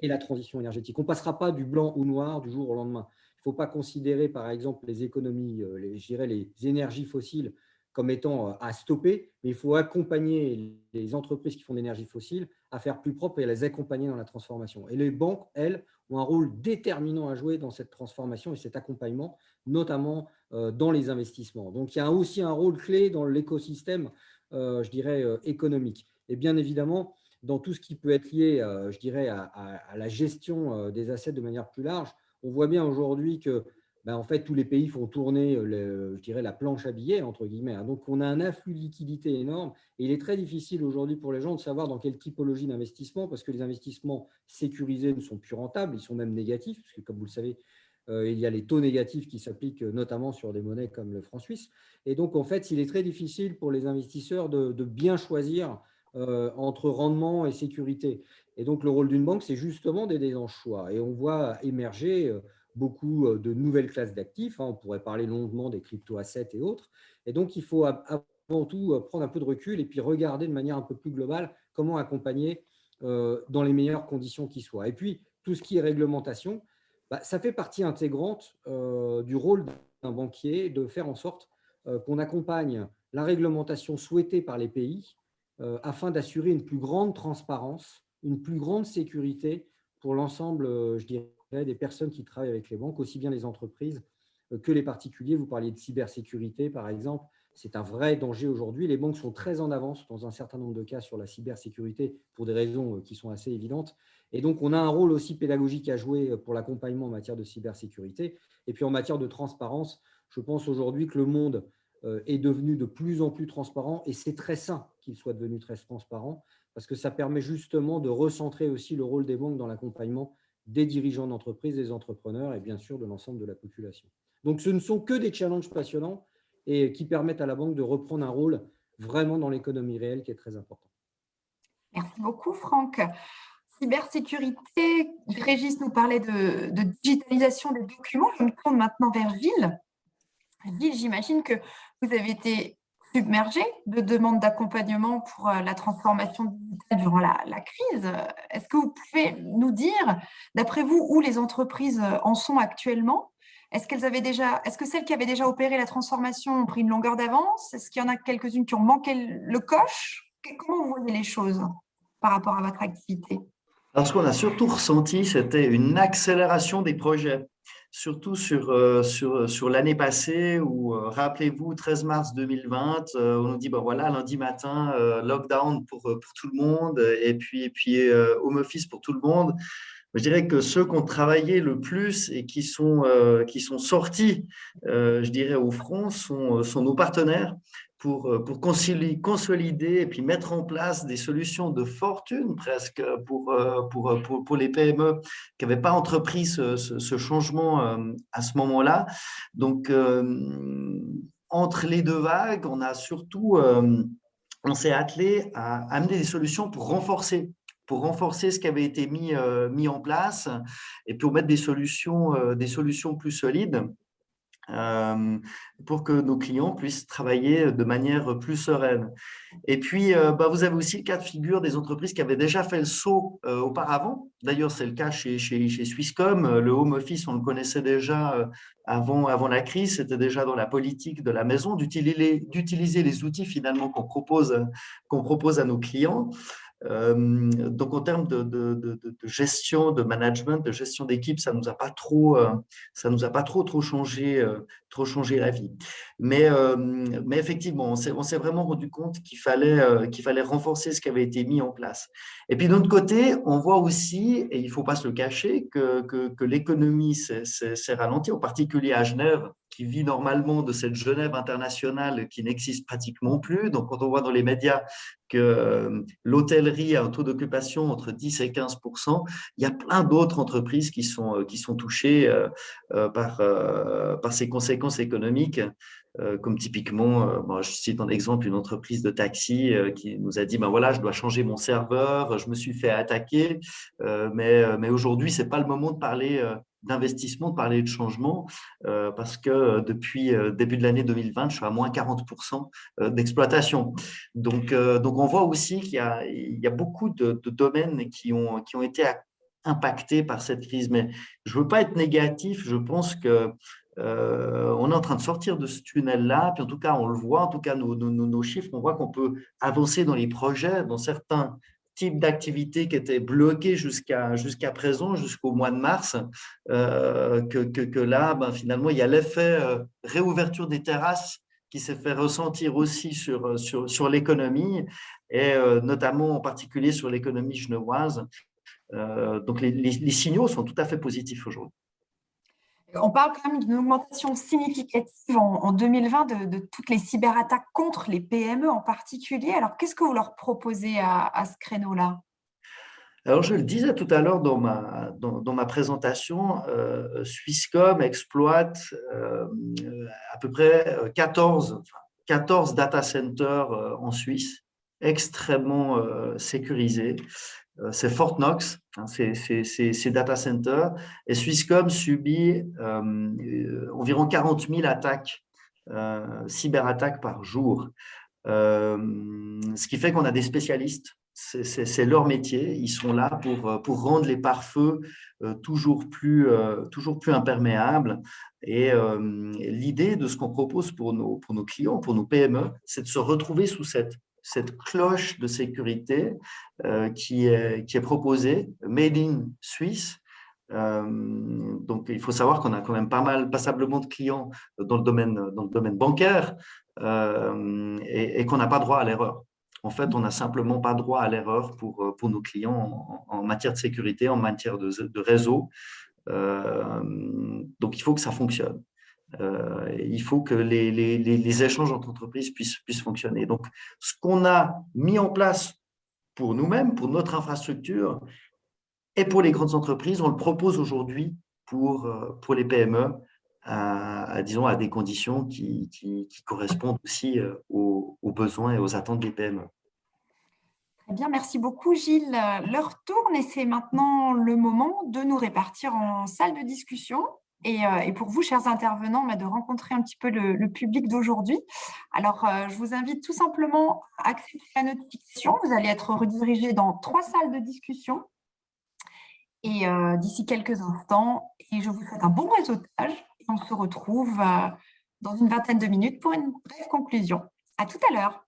et la transition énergétique. On ne passera pas du blanc au noir du jour au lendemain. Il ne faut pas considérer, par exemple, les économies, je dirais les énergies fossiles comme étant à stopper, mais il faut accompagner les entreprises qui font de l'énergie fossile à faire plus propre et à les accompagner dans la transformation. Et les banques, elles, ont un rôle déterminant à jouer dans cette transformation et cet accompagnement, notamment dans les investissements. Donc, il y a aussi un rôle clé dans l'écosystème, je dirais, économique. Et bien évidemment, dans tout ce qui peut être lié, je dirais, à la gestion des assets de manière plus large, on voit bien aujourd'hui que en fait, tous les pays font tourner, je dirais, la planche à billets, entre guillemets. Donc, on a un afflux de liquidités énorme et il est très difficile aujourd'hui pour les gens de savoir dans quelle typologie d'investissement, parce que les investissements sécurisés ne sont plus rentables, ils sont même négatifs, parce que, comme vous le savez, il y a les taux négatifs qui s'appliquent notamment sur des monnaies comme le franc suisse. Et donc, en fait, il est très difficile pour les investisseurs de bien choisir entre rendement et sécurité. Et donc, le rôle d'une banque, c'est justement d'aider dans ce choix. Et on voit émerger beaucoup de nouvelles classes d'actifs. On pourrait parler longuement des crypto-assets et autres. Et donc, il faut avant tout prendre un peu de recul et puis regarder de manière un peu plus globale comment accompagner dans les meilleures conditions qui soient. Et puis, tout ce qui est réglementation, ça fait partie intégrante du rôle d'un banquier de faire en sorte qu'on accompagne la réglementation souhaitée par les pays afin d'assurer une plus grande transparence, une plus grande sécurité pour l'ensemble, je dirais, des personnes qui travaillent avec les banques, aussi bien les entreprises que les particuliers. Vous parliez de cybersécurité, par exemple. C'est un vrai danger aujourd'hui. Les banques sont très en avance dans un certain nombre de cas sur la cybersécurité pour des raisons qui sont assez évidentes. Et donc, on a un rôle aussi pédagogique à jouer pour l'accompagnement en matière de cybersécurité. Et puis, en matière de transparence, je pense aujourd'hui que le monde est devenu de plus en plus transparent et c'est très sain qu'il soit devenu très transparent parce que ça permet justement de recentrer aussi le rôle des banques dans l'accompagnement des dirigeants d'entreprise, des entrepreneurs et bien sûr de l'ensemble de la population. Donc, ce ne sont que des challenges passionnants et qui permettent à la banque de reprendre un rôle vraiment dans l'économie réelle qui est très important.
Merci beaucoup, Franck. Cybersécurité, Régis nous parlait de digitalisation des documents. Je me tourne maintenant vers Gilles. Gilles, j'imagine que vous avez été submergé de demandes d'accompagnement pour la transformation digitale durant la crise. Est-ce que vous pouvez nous dire, d'après vous, où les entreprises en sont actuellement? Est-ce que celles qui avaient déjà opéré la transformation ont pris une longueur d'avance? Est-ce qu'il y en a quelques-unes qui ont manqué le coche? Comment vous voyez les choses par rapport à votre activité?
Alors, ce qu'on a surtout ressenti, c'était une accélération des projets, surtout sur l'année passée où, rappelez-vous, 13 mars 2020, on nous dit, voilà, lundi matin, lockdown pour tout le monde et puis home office pour tout le monde. Je dirais que ceux qui ont travaillé le plus et qui sont sortis, je dirais, au front sont nos partenaires pour consolider et puis mettre en place des solutions de fortune presque pour les PME qui n'avaient pas entrepris ce changement à ce moment-là. Donc, entre les deux vagues, on s'est attelé à amener des solutions pour renforcer ce qui avait été mis en place et pour mettre des solutions plus solides pour que nos clients puissent travailler de manière plus sereine. Et puis, vous avez aussi le cas de figure des entreprises qui avaient déjà fait le saut auparavant. D'ailleurs, c'est le cas chez Swisscom. Le home office, on le connaissait déjà avant la crise. C'était déjà dans la politique de la maison d'utiliser les outils finalement qu'on propose à nos clients. Donc, en termes de gestion, de management, de gestion d'équipe, ça nous a pas trop changé la vie. Mais effectivement, on s'est vraiment rendu compte qu'il fallait renforcer ce qui avait été mis en place. Et puis, d'un autre côté, on voit aussi, et il ne faut pas se le cacher, que l'économie s'est ralentie, en particulier à Genève, qui vit normalement de cette Genève internationale qui n'existe pratiquement plus. Donc, quand on voit dans les médias que l'hôtellerie a un taux d'occupation entre 10 et 15%, il y a plein d'autres entreprises qui sont touchées par ces conséquences économiques. Comme typiquement, je cite un exemple, une entreprise de taxi qui nous a dit, ben voilà, je dois changer mon serveur, je me suis fait attaquer, mais aujourd'hui, ce n'est pas le moment de parler d'investissement, de parler de changement, parce que depuis début de l'année 2020, je suis à moins 40% d'exploitation. Donc, on voit aussi qu'il y a beaucoup de domaines qui ont été impactés par cette crise. Mais je ne veux pas être négatif, je pense que on est en train de sortir de ce tunnel-là, puis en tout cas, on le voit, en tout cas, nos chiffres, on voit qu'on peut avancer dans les projets, dans certains types d'activités qui étaient bloquées jusqu'à présent, jusqu'au mois de mars, que là, finalement, il y a l'effet réouverture des terrasses qui s'est fait ressentir aussi sur l'économie, et notamment en particulier sur l'économie genevoise. Donc, les signaux sont tout à fait positifs aujourd'hui.
On parle quand même d'une augmentation significative en 2020 de toutes les cyberattaques contre les PME en particulier. Alors, qu'est-ce que vous leur proposez à ce créneau-là?
Alors, je le disais tout à l'heure dans ma présentation, Swisscom exploite à peu près 14 data centers en Suisse, extrêmement sécurisés. C'est Fort Knox, ces data centers, et Swisscom subit environ 40 000 attaques, cyberattaques par jour. Ce qui fait qu'on a des spécialistes, c'est leur métier, ils sont là pour rendre les pare-feux toujours plus imperméables. Et l'idée de ce qu'on propose pour nos clients, pour nos PME, c'est de se retrouver sous cette cloche de sécurité qui est proposée, Made in Suisse. Donc, il faut savoir qu'on a quand même passablement de clients dans le domaine bancaire et qu'on n'a pas droit à l'erreur. En fait, on n'a simplement pas droit à l'erreur pour nos clients en matière de sécurité, en matière de réseau. Donc, il faut que ça fonctionne. Il faut que les échanges entre entreprises puissent fonctionner. Donc, ce qu'on a mis en place pour nous-mêmes, pour notre infrastructure et pour les grandes entreprises, on le propose aujourd'hui pour les PME disons, à des conditions qui correspondent aussi aux besoins et aux attentes des PME.
Très bien, merci beaucoup Gilles. L'heure tourne et c'est maintenant le moment de nous répartir en salle de discussion. Et pour vous, chers intervenants, de rencontrer un petit peu le public d'aujourd'hui. Alors, je vous invite tout simplement à accepter la notification. Vous allez être redirigés dans 3 salles de discussion et d'ici quelques instants. Et je vous souhaite un bon réseautage. Et on se retrouve dans une vingtaine de minutes pour une brève conclusion. À tout à l'heure.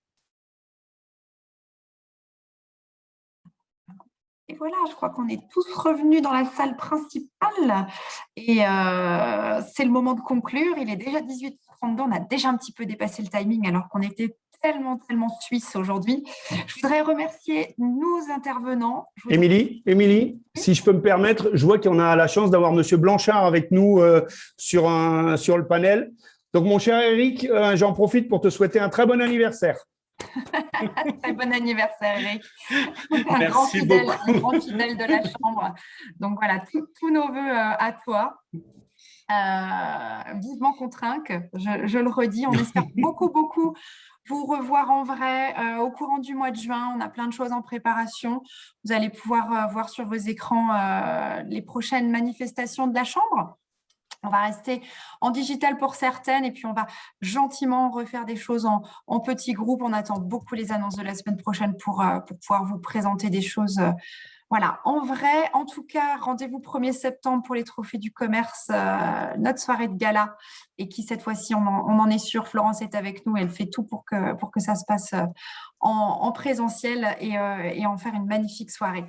Et voilà, je crois qu'on est tous revenus dans la salle principale et c'est le moment de conclure. Il est déjà 18h32, on a déjà un petit peu dépassé le timing alors qu'on était tellement suisse aujourd'hui. Je voudrais remercier nos intervenants.
Émilie, si je peux me permettre, je vois qu'on a la chance d'avoir M. Blanchard avec nous sur le panel. Donc, mon cher Eric, j'en profite pour te souhaiter un très bon anniversaire.
Très bon anniversaire, Eric.
Merci
grand fidèle de la chambre. Donc voilà, tous nos voeux à toi. Vivement qu'on trinque, je le redis. On espère beaucoup vous revoir en vrai au courant du mois de juin. On a plein de choses en préparation. Vous allez pouvoir voir sur vos écrans les prochaines manifestations de la chambre. On va rester en digital pour certaines et puis on va gentiment refaire des choses en petits groupes. On attend beaucoup les annonces de la semaine prochaine pour pouvoir vous présenter des choses Voilà, en vrai, en tout cas, rendez-vous 1er septembre pour les trophées du commerce, notre soirée de gala, et qui cette fois-ci, on en est sûr, Florence est avec nous, elle fait tout pour que ça se passe en présentiel et en faire une magnifique soirée.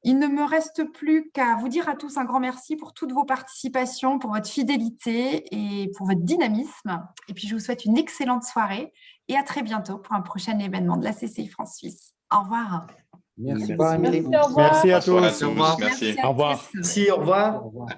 Il ne me reste plus qu'à vous dire à tous un grand merci pour toutes vos participations, pour votre fidélité et pour votre dynamisme. Et puis, je vous souhaite une excellente soirée et à très bientôt pour un prochain événement de la CCI France Suisse. Au revoir.
Merci.
Au revoir, Émilie.
Merci, au revoir.
Merci à tous.
Bonsoir à tous. Merci.
à
Au revoir.
tous.
Merci, au revoir.
Au revoir.